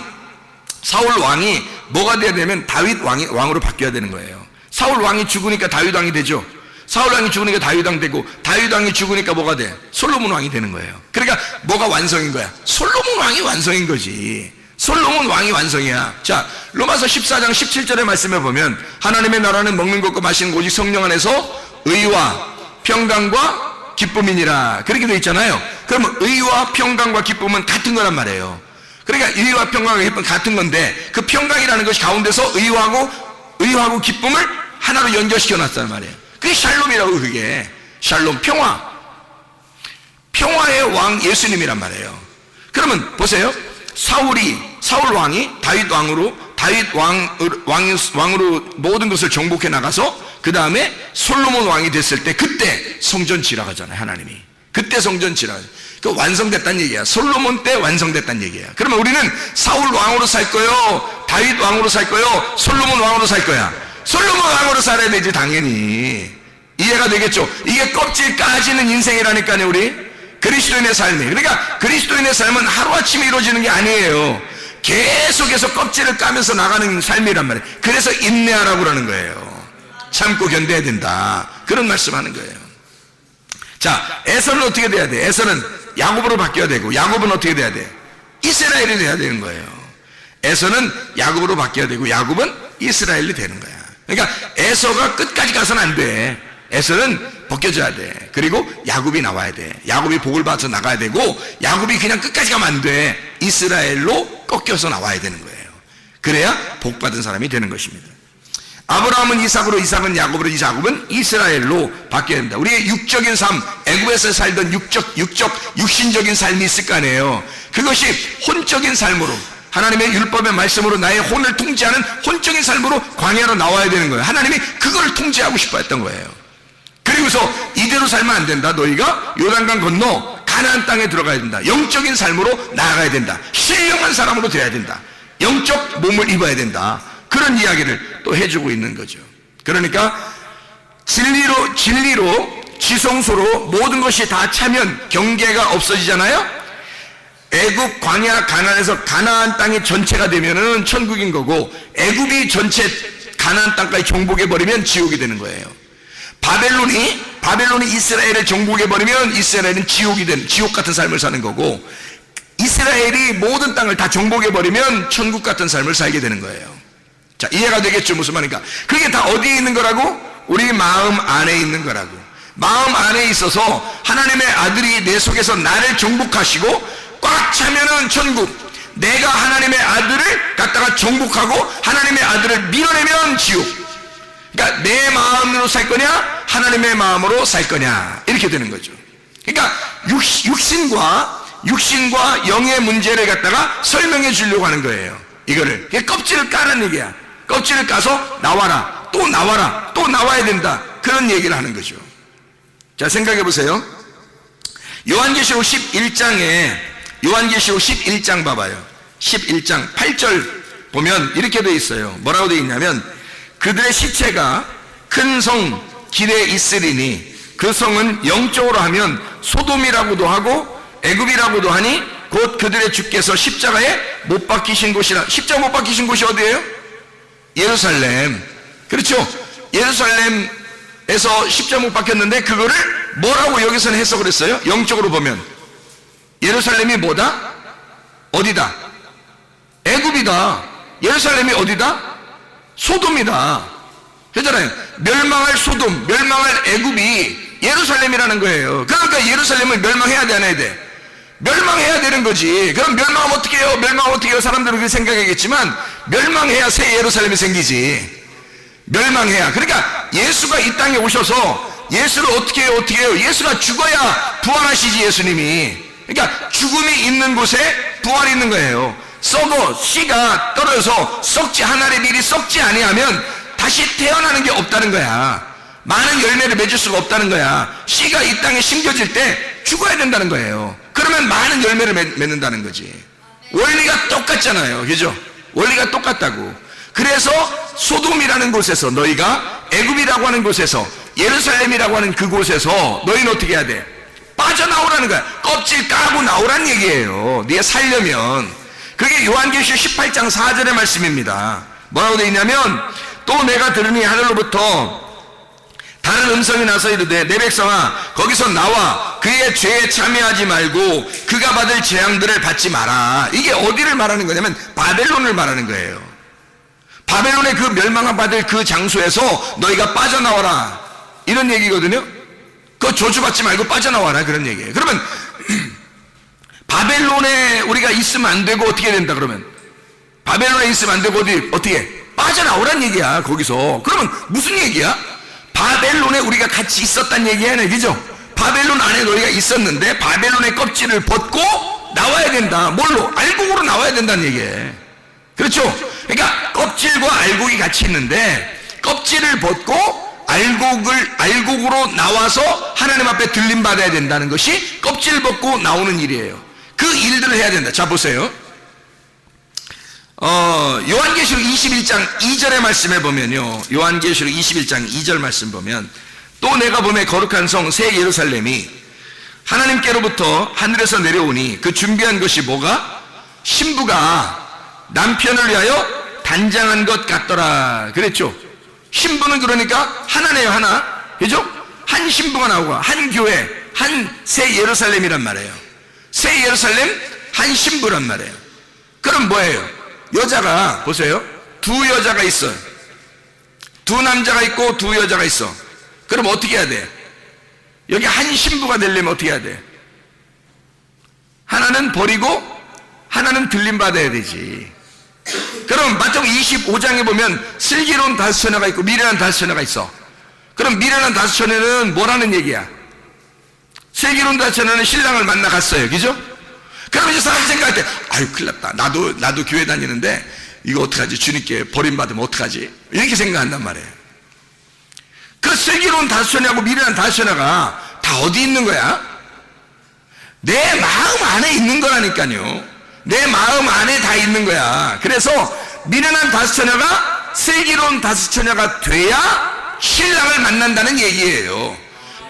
뭐가 돼야 되면 다윗 왕으로 바뀌어야 되는 거예요. 사울 왕이 죽으니까 다윗 왕이 되죠. 사울 왕이 죽으니까 다윗 왕 되고, 다윗 왕이 죽으니까 뭐가 돼? 솔로몬 왕이 되는 거예요. 그러니까 뭐가 완성인 거야? 솔로몬 왕이 완성인 거지. 솔로몬 왕이 완성이야. 자, 로마서 14장 17절의 말씀에 보면, 하나님의 나라는 먹는 것과 마시는 것 오직 성령 안에서 의와 평강과 기쁨이니라, 그렇게 되어 있잖아요. 그러면 의와 평강과 기쁨은 같은 거란 말이에요. 그러니까 의와 평강과 기쁨은 같은 건데, 그 평강이라는 것이 가운데서 의하고 기쁨을 하나로 연결시켜 놨단 말이에요. 그게 샬롬이라고. 그게 샬롬, 평화의 왕 예수님이란 말이에요. 그러면 보세요. 사울 왕이 다윗 왕으로 모든 것을 정복해 나가서, 그 다음에 솔로몬 왕이 됐을 때, 그때 성전 지나가잖아요, 하나님이. 그때 성전 지나가. 그 완성됐다는 얘기야. 솔로몬 때 완성됐다는 얘기야. 그러면 우리는 사울 왕으로 살 거요, 다윗 왕으로 살 거요, 솔로몬 왕으로 살 거야? 솔로몬 왕으로 살아야 되지, 당연히. 이해가 되겠죠? 이게 껍질 까지는 인생이라니까요, 우리. 그리스도인의 삶이. 그러니까 그리스도인의 삶은 하루아침에 이루어지는 게 아니에요. 계속해서 껍질을 까면서 나가는 삶이란 말이에요. 그래서 인내하라고 그러는 거예요. 참고 견뎌야 된다. 그런 말씀하는 거예요. 자, 에서는 어떻게 돼야 돼? 에서는 야곱으로 바뀌어야 되고, 야곱은 어떻게 돼야 돼? 이스라엘이 돼야 되는 거예요. 에서는 야곱으로 바뀌어야 되고, 야곱은 이스라엘이 되는 거야. 그러니까 에서가 끝까지 가서는 안 돼. 에서는 벗겨져야 돼. 그리고 야곱이 나와야 돼. 야곱이 복을 받아서 나가야 되고, 야곱이 그냥 끝까지 가면 안 돼. 이스라엘로 꺾여서 나와야 되는 거예요. 그래야 복 받은 사람이 되는 것입니다. 아브라함은 이삭으로, 이삭은 야곱으로, 야곱은 이스라엘로 바뀌어야 된다. 우리의 육적인 삶, 애굽에서 살던 육신적인 삶이 있을 거 아니에요. 그것이 혼적인 삶으로, 하나님의 율법의 말씀으로 나의 혼을 통제하는 혼적인 삶으로 광야로 나와야 되는 거예요. 하나님이 그걸 통제하고 싶어 했던 거예요. 그리고서 이대로 살면 안 된다. 너희가 요단강 건너 가나안 땅에 들어가야 된다. 영적인 삶으로 나아가야 된다. 신령한 사람으로 되어야 된다. 영적 몸을 입어야 된다. 그런 이야기를 또 해주고 있는 거죠. 그러니까 진리로 지성소로 모든 것이 다 차면 경계가 없어지잖아요. 애굽 광야 가나안에서 가나안 땅이 전체가 되면은 천국인 거고, 애굽이 전체 가나안 땅까지 정복해 버리면 지옥이 되는 거예요. 바벨론이 이스라엘을 정복해 버리면 이스라엘은 지옥 같은 삶을 사는 거고, 이스라엘이 모든 땅을 다 정복해 버리면 천국 같은 삶을 살게 되는 거예요. 자, 이해가 되겠죠? 무슨 말인가? 그게 다 어디에 있는 거라고? 우리 마음 안에 있는 거라고. 마음 안에 있어서 하나님의 아들이 내 속에서 나를 정복하시고 꽉 차면은 천국, 내가 하나님의 아들을 갖다가 정복하고 하나님의 아들을 밀어내면 지옥. 그러니까 내 마음으로 살 거냐, 하나님의 마음으로 살 거냐, 이렇게 되는 거죠. 그러니까 육신과 영의 문제를 갖다가 설명해 주려고 하는 거예요. 이거를 껍질을 까라는 얘기야. 껍질을 까서 나와라, 또 나와라, 또 나와야 된다, 그런 얘기를 하는 거죠. 자, 생각해 보세요. 요한계시록 11장 봐봐요. 11장 8절 보면 이렇게 돼 있어요. 뭐라고 돼 있냐면, 그들의 시체가 큰 성 길에 있으리니 그 성은 영적으로 하면 소돔이라고도 하고 애굽이라고도 하니 곧 그들의 주께서 십자가에 못 박히신 곳이라. 십자가 못 박히신 곳이 어디예요? 예루살렘. 그렇죠? 예루살렘에서 십자가 못 박혔는데, 그거를 뭐라고 여기서는 해석을 했어요? 영적으로 보면 예루살렘이 뭐다? 어디다? 애굽이다. 예루살렘이 어디다? 소돔이다. 그잖아요. 멸망할 소돔, 멸망할 애굽이 예루살렘이라는 거예요. 그러니까 예루살렘을 멸망해야 돼, 안 해야 돼? 멸망해야 되는 거지. 그럼 멸망하면 어떻게 해요? 멸망하면 어떻게 해요? 사람들은 그렇게 생각하겠지만, 멸망해야 새 예루살렘이 생기지. 멸망해야. 그러니까 예수가 이 땅에 오셔서 예수를 어떻게 해요? 예수가 죽어야 부활하시지, 예수님이. 그러니까 죽음이 있는 곳에 부활이 있는 거예요. 썩어 씨가 떨어져서 한 알의 밀이 썩지 아니하면 다시 태어나는 게 없다는 거야. 많은 열매를 맺을 수가 없다는 거야. 씨가 이 땅에 심겨질 때 죽어야 된다는 거예요. 그러면 많은 열매를 맺는다는 거지. 원리가 똑같잖아요. 그죠? 원리가 똑같다고. 그래서 소돔이라는 곳에서, 너희가 애굽이라고 하는 곳에서, 예루살렘이라고 하는 그곳에서 너희는 어떻게 해야 돼? 빠져나오라는 거야. 껍질 까고 나오란 얘기예요. 네가 살려면. 그게 요한계시록 18장 4절의 말씀입니다. 뭐라고 되어 있냐면, 또 내가 들으니 하늘로부터 다른 음성이 나서 이르되, 내 백성아 거기서 나와 그의 죄에 참여하지 말고 그가 받을 재앙들을 받지 마라. 이게 어디를 말하는 거냐면 바벨론을 말하는 거예요. 바벨론의 그 멸망을 받을 그 장소에서 너희가 빠져나와라, 이런 얘기거든요. 그거 저주받지 말고 빠져나와라, 그런 얘기예요. 그러면 바벨론에 우리가 있으면 안 되고 어떻게 된다? 그러면 바벨론에 있으면 안 되고 어떻게 빠져나오란 얘기야. 거기서. 그러면 무슨 얘기야? 바벨론에 우리가 같이 있었단 얘기야, 그죠? 바벨론 안에 너희가 있었는데 바벨론의 껍질을 벗고 나와야 된다. 뭘로? 알곡으로 나와야 된다는 얘기예요. 그렇죠? 그러니까 껍질과 알곡이 같이 있는데, 껍질을 벗고 알곡으로 나와서 하나님 앞에 들림 받아야 된다는 것이 껍질 벗고 나오는 일이에요. 그 일들을 해야 된다. 자, 보세요. 요한계시록 21장 2절의 말씀에 보면요, 요한계시록 21장 2절 말씀 보면, 또 내가 보매 거룩한 성 새 예루살렘이 하나님께로부터 하늘에서 내려오니 그 준비한 것이 뭐가? 신부가 남편을 위하여 단장한 것 같더라. 그랬죠? 신부는 그러니까 하나네요, 하나. 그죠? 한 신부가 나오고, 한 교회, 한 새 예루살렘이란 말이에요. 새 예루살렘, 한 신부란 말이에요. 그럼 뭐예요? 여자가, 보세요. 두 여자가 있어요. 두 남자가 있고 두 여자가 있어. 그럼 어떻게 해야 돼? 여기 한 신부가 되려면 어떻게 해야 돼? 하나는 버리고 하나는 들림받아야 되지. 그럼 마태복음 25장에 보면 슬기로운 다섯 처녀가 있고 미련한 다섯 처녀가 있어. 그럼 미련한 다섯 처녀는 뭐라는 얘기야? 슬기로운 다섯 처녀는 신랑을 만나 갔어요. 그죠? 그럼 이제 사람 생각할 때, 아유, 큰일 났다. 나도 교회 다니는데 이거 어떡하지? 주님께 버림받으면 어떡하지? 이렇게 생각한단 말이에요. 그 슬기로운 다섯 처녀하고 미련한 다섯 처녀가 다 어디 있는 거야? 내 마음 안에 있는 거라니까요. 내 마음 안에 다 있는 거야. 그래서 미련한 다섯 처녀가 슬기로운 다섯 처녀가 돼야 신랑을 만난다는 얘기예요.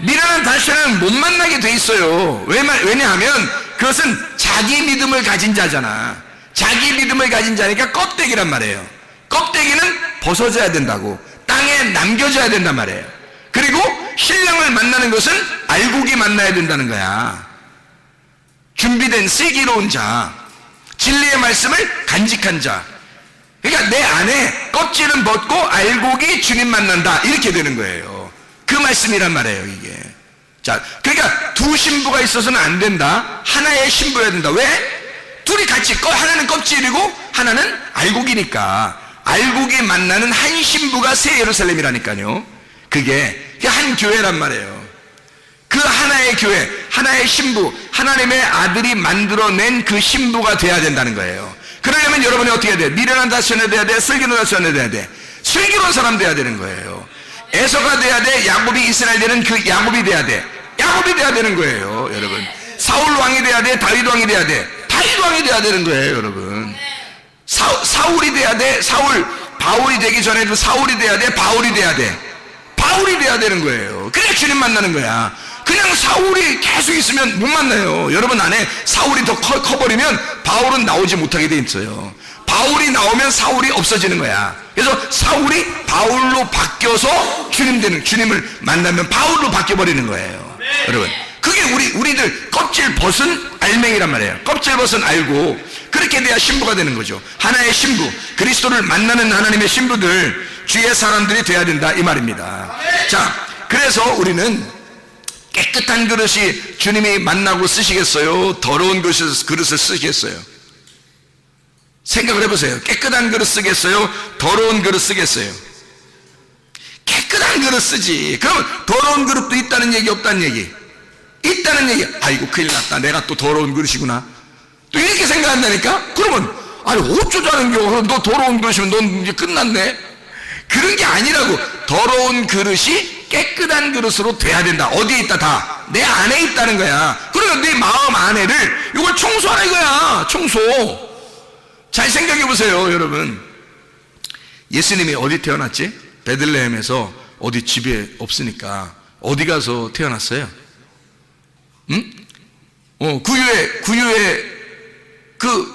미련한 다섯 처녀는 못 만나게 돼 있어요. 왜냐하면 그것은 자기 믿음을 가진 자잖아. 자기 믿음을 가진 자니까 껍데기란 말이에요. 껍데기는 벗어져야 된다고. 땅에 남겨져야 된단 말이에요. 그리고 신랑을 만나는 것은 알곡이 만나야 된다는 거야. 준비된 슬기로운 자, 진리의 말씀을 간직한 자. 그러니까 내 안에 껍질은 벗고 알곡이 주님 만난다, 이렇게 되는 거예요. 그 말씀이란 말이에요, 이게. 자, 그러니까 두 신부가 있어서는 안 된다. 하나의 신부여야 된다. 왜? 둘이 같이, 하나는 껍질이고 하나는 알곡이니까. 알곡이 만나는 한 신부가 새 예루살렘이라니까요. 그게 한 교회란 말이에요. 그 하나의 교회, 하나의 신부, 하나님의 아들이 만들어낸 그 신부가 돼야 된다는 거예요. 그러려면 여러분이 어떻게 해야 돼? 미련한 다섯 처녀 돼야 돼? 슬기로운 다섯 처녀 돼야 돼? 슬기로운 사람 돼야 되는 거예요. 에서가 돼야 돼? 야곱이 이스라엘 되는 그 야곱이 돼야 돼? 야곱이 돼야 되는 거예요, 여러분. 사울 왕이 돼야 돼? 다윗 왕이 돼야 돼? 다윗 왕이 돼야 되는 거예요, 여러분. 사울이 돼야 돼? 바울이 되기 전에도 사울이 돼야 돼? 바울이 돼야 돼? 바울이 돼야 되는 거예요. 그래 주님 만나는 거야. 그냥 사울이 계속 있으면 못 만나요. 여러분 안에 사울이 더 커버리면 바울은 나오지 못하게 돼 있어요. 바울이 나오면 사울이 없어지는 거야. 그래서 사울이 바울로 바뀌어서 주님을 만나면 바울로 바뀌어버리는 거예요. 여러분, 그게 우리들 껍질 벗은 알맹이란 말이에요. 껍질 벗은 알고, 그렇게 돼야 신부가 되는 거죠. 하나의 신부, 그리스도를 만나는 하나님의 신부들, 주의 사람들이 돼야 된다, 이 말입니다. 자, 그래서 우리는 깨끗한 그릇이 주님이 만나고 쓰시겠어요? 더러운 그릇을 쓰시겠어요? 생각을 해보세요. 깨끗한 그릇 쓰겠어요? 더러운 그릇 쓰겠어요? 깨끗한 그릇 쓰지. 그러면 더러운 그릇도 있다는 얘기, 없다는 얘기? 있다는 얘기. 아이고 큰일 났다, 내가 또 더러운 그릇이구나, 또 이렇게 생각한다니까? 그러면 아니 어쩌자는 겨, 너 더러운 그릇이면 넌 이제 끝났네. 그런 게 아니라고. 더러운 그릇이 깨끗한 그릇으로 돼야 된다. 어디에 있다? 다 내 안에 있다는 거야. 그러면 내 마음 안에를 이걸 청소하라 이거야. 청소. 잘 생각해 보세요, 여러분. 예수님이 어디 태어났지? 베들레헴에서. 어디 집에 없으니까 어디 가서 태어났어요? 응? 구유에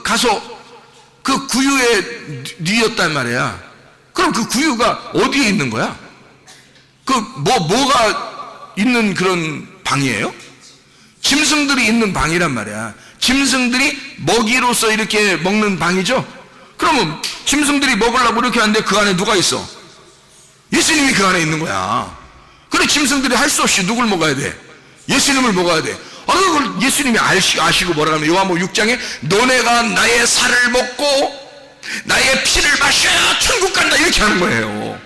가서 그 구유에 뉘었단 말이야. 그럼 그 구유가 어디에 있는 거야? 뭐가 있는 그런 방이에요? 짐승들이 있는 방이란 말이야. 짐승들이 먹이로서 이렇게 먹는 방이죠? 그러면 짐승들이 먹으려고 이렇게 하는데 그 안에 누가 있어? 예수님이 그 안에 있는 거야. 그래, 짐승들이 할 수 없이 누굴 먹어야 돼? 예수님을 먹어야 돼. 그걸 예수님이 아시고 뭐라 하면 요한복음 6장에 너네가 나의 살을 먹고 나의 피를 마셔야 천국 간다, 이렇게 하는 거예요.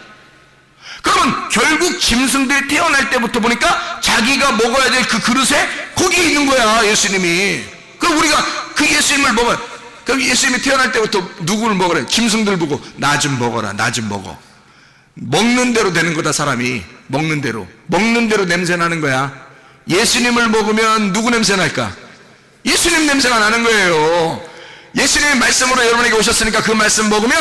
그러면 결국 짐승들이 태어날 때부터 보니까 자기가 먹어야 될 그 그릇에 거기에 있는 거야, 예수님이. 그럼 우리가 그 예수님을 먹어야, 그럼 예수님이 태어날 때부터 누구를 먹으래? 짐승들 보고 나 좀 먹어라, 나 좀 먹어. 먹는 대로 되는 거다, 사람이. 먹는 대로 냄새 나는 거야. 예수님을 먹으면 누구 냄새 날까? 예수님 냄새가 나는 거예요. 예수님의 말씀으로 여러분에게 오셨으니까 그 말씀 먹으면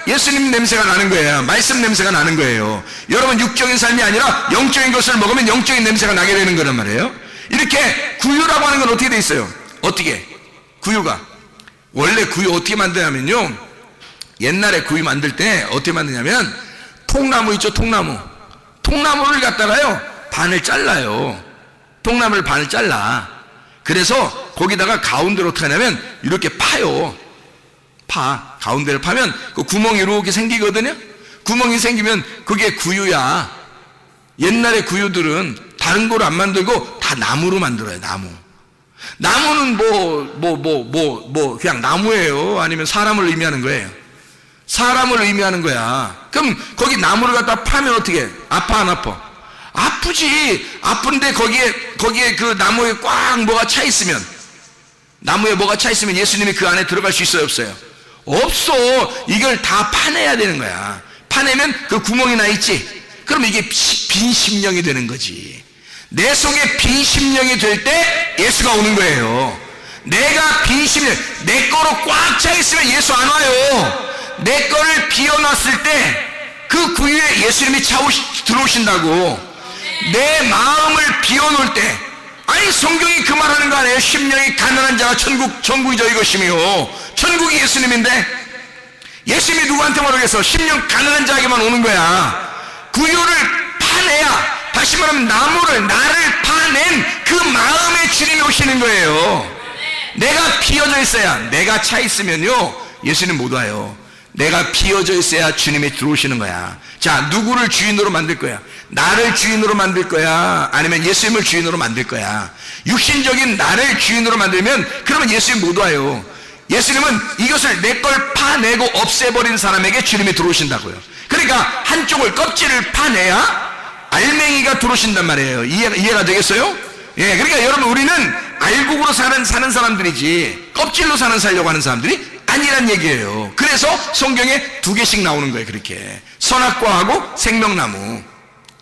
예수님 냄새가 나는 거예요. 말씀 냄새가 나는 거예요. 여러분 육적인 삶이 아니라 영적인 것을 먹으면 영적인 냄새가 나게 되는 거란 말이에요. 이렇게 구유라고 하는 건 어떻게 돼 있어요? 어떻게? 구유가 원래 구유 어떻게 만드냐면요, 옛날에 구유 만들 때 어떻게 만드냐면 통나무 있죠, 통나무. 통나무를 갖다가요, 반을 잘라요. 통나무를 반을 잘라. 그래서 거기다가 가운데로 어떻게 하냐면 이렇게 파요. 가운데를 파면 그 구멍이 이렇게 생기거든요. 구멍이 생기면 그게 구유야. 옛날에 구유들은 다른 거로 안 만들고 다 나무로 만들어요. 나무는 그냥 나무예요? 아니면 사람을 의미하는 거예요? 사람을 의미하는 거야. 그럼 거기 나무를 갖다 파면 어떻게 해? 아파, 안 아파? 아프지. 아픈데 거기에 그 나무에 꽉 뭐가 차 있으면, 나무에 뭐가 차 있으면 예수님이 그 안에 들어갈 수 있어요, 없어요? 없어. 이걸 다 파내야 되는 거야. 파내면 그 구멍이 나 있지. 그럼 이게 빈 심령이 되는 거지. 내 속에 빈 심령이 될 때 예수가 오는 거예요. 내가 빈 심령, 내 거로 꽉 차 있으면 예수 안 와요. 내 거를 비워놨을 때 그 구유에 예수님이 들어오신다고. 내 마음을 비워놓을 때, 아니 성경이 그 말하는 거 아니에요? 심령이 가난한 자가 천국이 저희 것이며, 천국이 예수님인데 예수님이 누구한테 말하겠어? 심령 가난한 자에게만 오는 거야. 구유를 파내야, 다시 말하면 나를 파낸 그 마음의 주님이 오시는 거예요. 내가 비어져 있어야, 내가 차 있으면요 예수님 못 와요. 내가 비어져 있어야 주님이 들어오시는 거야. 자, 누구를 주인으로 만들 거야? 나를 주인으로 만들 거야? 아니면 예수님을 주인으로 만들 거야? 육신적인 나를 주인으로 만들면 그러면 예수님 못 와요. 예수님은 이것을 내 걸 파내고 없애버린 사람에게 주님이 들어오신다고요. 그러니까 한쪽을, 껍질을 파내야 알맹이가 들어오신단 말이에요. 이해가 되겠어요? 예, 그러니까 여러분, 우리는 알곡으로 사는 사람들이지 껍질로 살려고 하는 사람들이 아니란 얘기예요. 그래서 성경에 두 개씩 나오는 거예요. 그렇게 선악과하고 생명나무.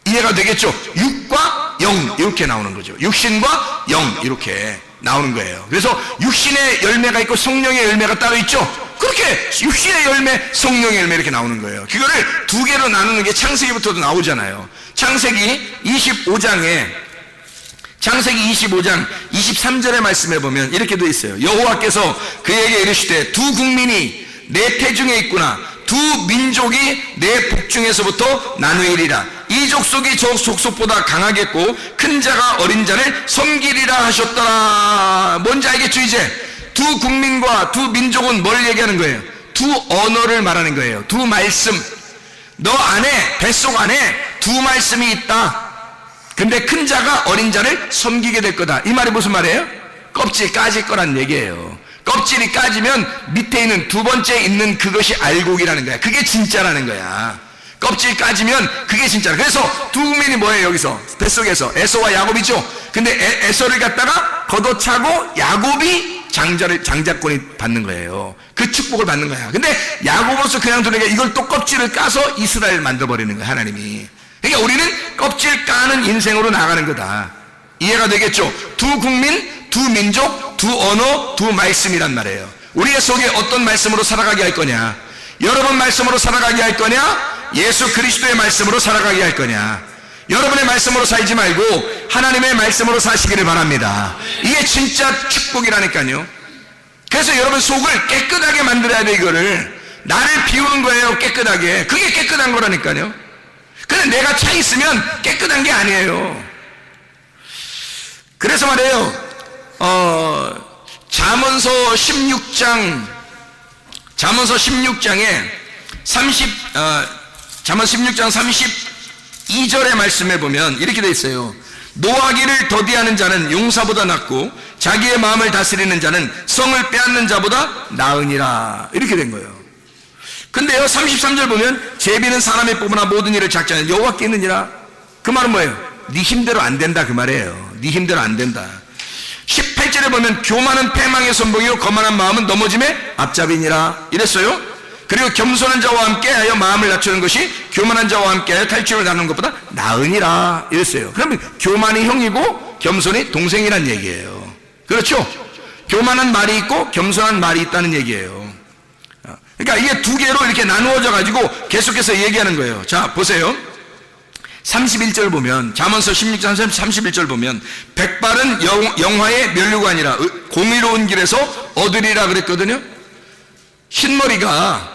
이해가 되겠죠? 육과 영 이렇게 나오는 거죠. 육신과 영 이렇게 나오는 거예요. 그래서 육신의 열매가 있고 성령의 열매가 따로 있죠. 그렇게 육신의 열매, 성령의 열매 이렇게 나오는 거예요. 그거를 두 개로 나누는 게 창세기부터도 나오잖아요. 창세기 25장 23절의 말씀에 보면 이렇게 되어 있어요. 여호와께서 그에게 이르시되 두 국민이 내 태중에 있구나. 두 민족이 내 복중에서부터 나누이리라. 이 족속이 저 족속보다 강하겠고 큰 자가 어린 자를 섬기리라 하셨더라. 뭔지 알겠죠? 이제 두 국민과 두 민족은 뭘 얘기하는 거예요? 두 언어를 말하는 거예요. 두 말씀. 너 안에, 뱃속 안에 두 말씀이 있다. 근데 큰 자가 어린 자를 섬기게 될 거다. 이 말이 무슨 말이에요? 껍질 까질 거란 얘기예요. 껍질이 까지면 밑에 있는 두 번째 있는 그것이 알곡이라는 거야. 그게 진짜라는 거야. 껍질 까지면 그게 진짜라. 그래서 두 국민이 뭐예요? 여기서 뱃속에서 에서와 야곱이죠. 근데 에서를 갖다가 걷어차고 야곱이 장자권이 받는 거예요. 그 축복을 받는 거야. 근데 야곱으로서 그냥 두니까 이걸 또 껍질을 까서 이스라엘 만들어버리는 거야, 하나님이. 그러니까 우리는 껍질 까는 인생으로 나가는 거다. 이해가 되겠죠? 두 국민, 두 민족, 두 언어, 두 말씀이란 말이에요. 우리의 속에 어떤 말씀으로 살아가게 할 거냐? 여러분 말씀으로 살아가게 할 거냐? 예수 그리스도의 말씀으로 살아가게 할 거냐? 여러분의 말씀으로 살지 말고 하나님의 말씀으로 사시기를 바랍니다. 이게 진짜 축복이라니까요. 그래서 여러분 속을 깨끗하게 만들어야 돼. 이거를 나를 비우는 거예요. 깨끗하게. 그게 깨끗한 거라니까요. 근데 내가 차 있으면 깨끗한 게 아니에요. 그래서 말이에요. 잠언서 16장에 잠언 16장 32절의 말씀에 보면 이렇게 돼 있어요. 노하기를 더디하는 자는 용사보다 낫고 자기의 마음을 다스리는 자는 성을 빼앗는 자보다 나으니라. 이렇게 된 거예요. 근데요, 33절 보면 제비는 사람의 뽑으나 모든 일을 작지 않은 여호와께 있느니라. 그 말은 뭐예요? 네 힘대로 안 된다 그 말이에요. 네 힘대로 안 된다. 18절에 보면 교만은 패망의 선봉이요 거만한 마음은 넘어짐의 앞잡이니라 이랬어요. 그리고 겸손한 자와 함께하여 마음을 낮추는 것이 교만한 자와 함께하여 탈취를 나누는 것보다 나으니라 이랬어요. 그러면 교만이 형이고 겸손이 동생이란 얘기예요. 그렇죠? 교만한 말이 있고 겸손한 말이 있다는 얘기예요. 그러니까 이게 두 개로 이렇게 나누어져 가지고 계속해서 얘기하는 거예요. 자, 보세요. 31절 보면, 잠언서 16장 31절 보면, 백발은 영화의 면류관이라 공의로운 길에서 얻으리라 그랬거든요. 흰머리가,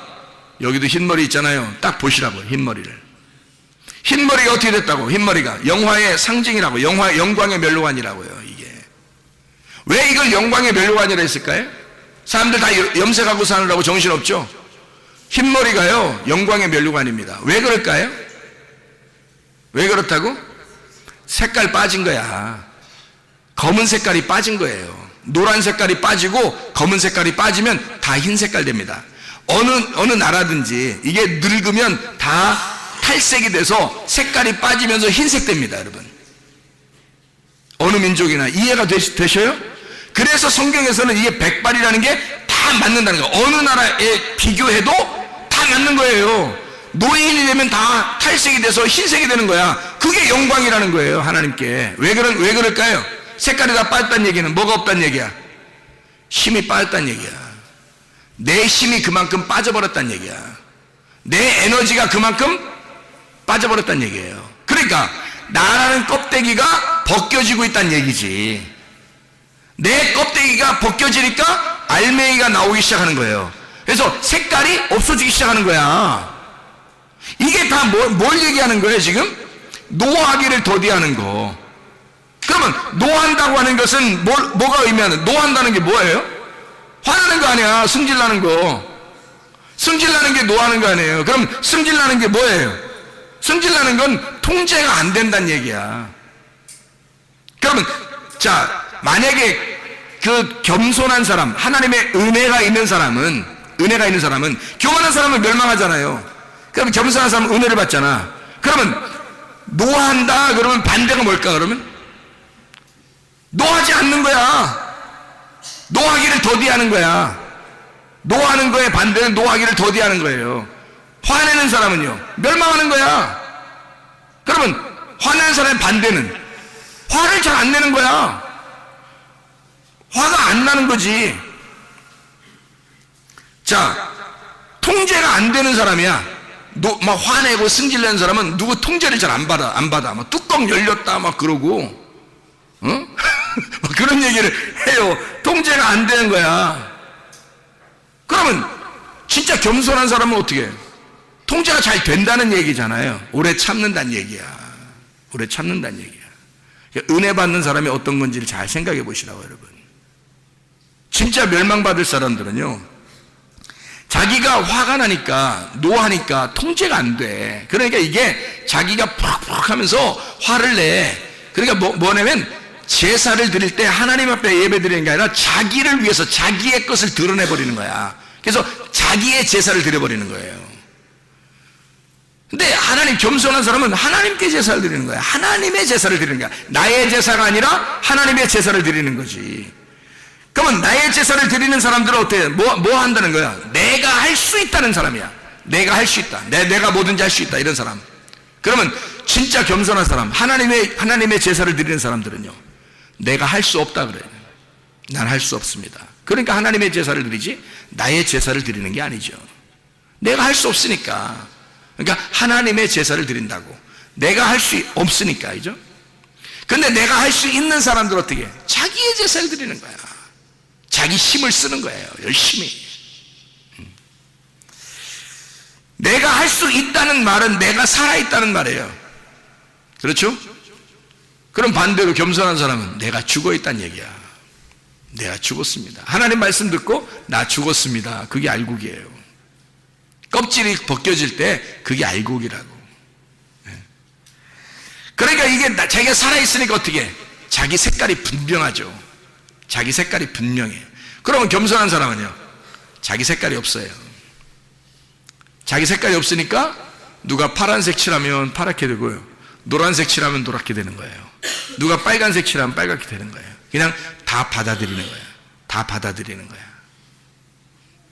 여기도 흰머리 있잖아요. 딱 보시라고요, 흰머리를. 흰머리가 어떻게 됐다고? 흰머리가 영화의 상징이라고, 영광의 멸류관이라고요. 이게 왜 이걸 영광의 멸류관이라 했을까요? 사람들 다 염색하고 사느라고 정신없죠? 흰머리가요 영광의 멸류관입니다. 왜 그럴까요? 왜 그렇다고? 색깔 빠진 거야. 검은 색깔이 빠진 거예요. 노란 색깔이 빠지고 검은 색깔이 빠지면 다 흰 색깔 됩니다. 어느 나라든지 이게 늙으면 다 탈색이 돼서 색깔이 빠지면서 흰색 됩니다, 여러분. 어느 민족이나 이해가 되셔요? 그래서 성경에서는 이게 백발이라는 게 다 맞는다는 거예요. 어느 나라에 비교해도 다 맞는 거예요. 노인이 되면 다 탈색이 돼서 흰색이 되는 거야. 그게 영광이라는 거예요, 하나님께. 왜 그럴까요? 색깔이 다 빠졌다는 얘기는 뭐가 없다는 얘기야? 힘이 빠졌다는 얘기야. 내 힘이 그만큼 빠져버렸다는 얘기야. 내 에너지가 그만큼 빠져버렸다는 얘기예요. 그러니까 나라는 껍데기가 벗겨지고 있다는 얘기지. 내 껍데기가 벗겨지니까 알맹이가 나오기 시작하는 거예요. 그래서 색깔이 없어지기 시작하는 거야. 이게 다 뭘 얘기하는 거예요, 지금? 노하기를 더디하는 거. 그러면 노한다고 하는 것은 뭐가 의미하는, 노한다는 게 뭐예요? 화나는 거 아니야. 승질나는 거. 승질나는 게 노하는 거 아니에요. 그럼 승질나는 게 뭐예요? 승질나는 건 통제가 안 된다는 얘기야. 그러면 자, 만약에 그 겸손한 사람, 하나님의 은혜가 있는 사람은 교만한 사람은 멸망하잖아요. 그럼 겸손한 사람은 은혜를 받잖아. 그러면 노한다 그러면 반대가 뭘까? 그러면 노하지 않는 거야. 노하기를 더디하는 거야. 노하는 거에 반대는 노하기를 더디하는 거예요. 화내는 사람은요 멸망하는 거야. 그러면 화내는 사람의 반대는 화를 잘 안 내는 거야. 화가 안 나는 거지. 자, 통제가 안 되는 사람이야. 막 화내고 승질내는 사람은 누구 통제를 잘 안 받아. 막 뚜껑 열렸다 막 그러고, 막 그런 얘기를 해요. 통제가 안 되는 거야. 그러면 진짜 겸손한 사람은 어떻게 해요? 통제가 잘 된다는 얘기잖아요. 오래 참는다는 얘기야. 오래 참는다는 얘기야. 은혜 받는 사람이 어떤 건지를 잘 생각해 보시라고, 여러분. 진짜 멸망받을 사람들은요, 자기가 화가 나니까, 노하니까 통제가 안 돼. 그러니까 이게 자기가 푹푹 하면서 화를 내. 그러니까 뭐냐면 제사를 드릴 때 하나님 앞에 예배 드리는 게 아니라 자기를 위해서 자기의 것을 드러내버리는 거야. 그래서 자기의 제사를 드려버리는 거예요. 근데 하나님, 겸손한 사람은 하나님께 제사를 드리는 거야. 하나님의 제사를 드리는 거야. 나의 제사가 아니라 하나님의 제사를 드리는 거지. 그러면 나의 제사를 드리는 사람들은 어때요? 뭐 한다는 거야? 내가 할 수 있다는 사람이야. 내가 할 수 있다. 내가 뭐든지 할 수 있다. 이런 사람. 그러면 진짜 겸손한 사람, 하나님의 제사를 드리는 사람들은요, 내가 할 수 없다 그래요. 난 할 수 없습니다. 그러니까 하나님의 제사를 드리지 나의 제사를 드리는 게 아니죠. 내가 할 수 없으니까. 그러니까 하나님의 제사를 드린다고. 내가 할 수 없으니까, 그죠? 근데 내가 할 수 있는 사람들 어떻게 해? 자기의 제사를 드리는 거야. 자기 힘을 쓰는 거예요. 열심히. 내가 할 수 있다는 말은 내가 살아있다는 말이에요. 그렇죠? 그럼 반대로 겸손한 사람은 내가 죽어있다는 얘기야. 내가 죽었습니다. 하나님 말씀 듣고 나 죽었습니다. 그게 알곡이에요. 껍질이 벗겨질 때 그게 알곡이라고. 그러니까 이게 자기가 살아있으니까 어떻게 해? 자기 색깔이 분명하죠. 자기 색깔이 분명해요. 그러면 겸손한 사람은요, 자기 색깔이 없어요. 자기 색깔이 없으니까 누가 파란색 칠하면 파랗게 되고요, 노란색 칠하면 노랗게 되는 거예요. 누가 빨간색 칠하면 빨갛게 되는 거예요. 그냥 다 받아들이는 거예요. 다 받아들이는 거야.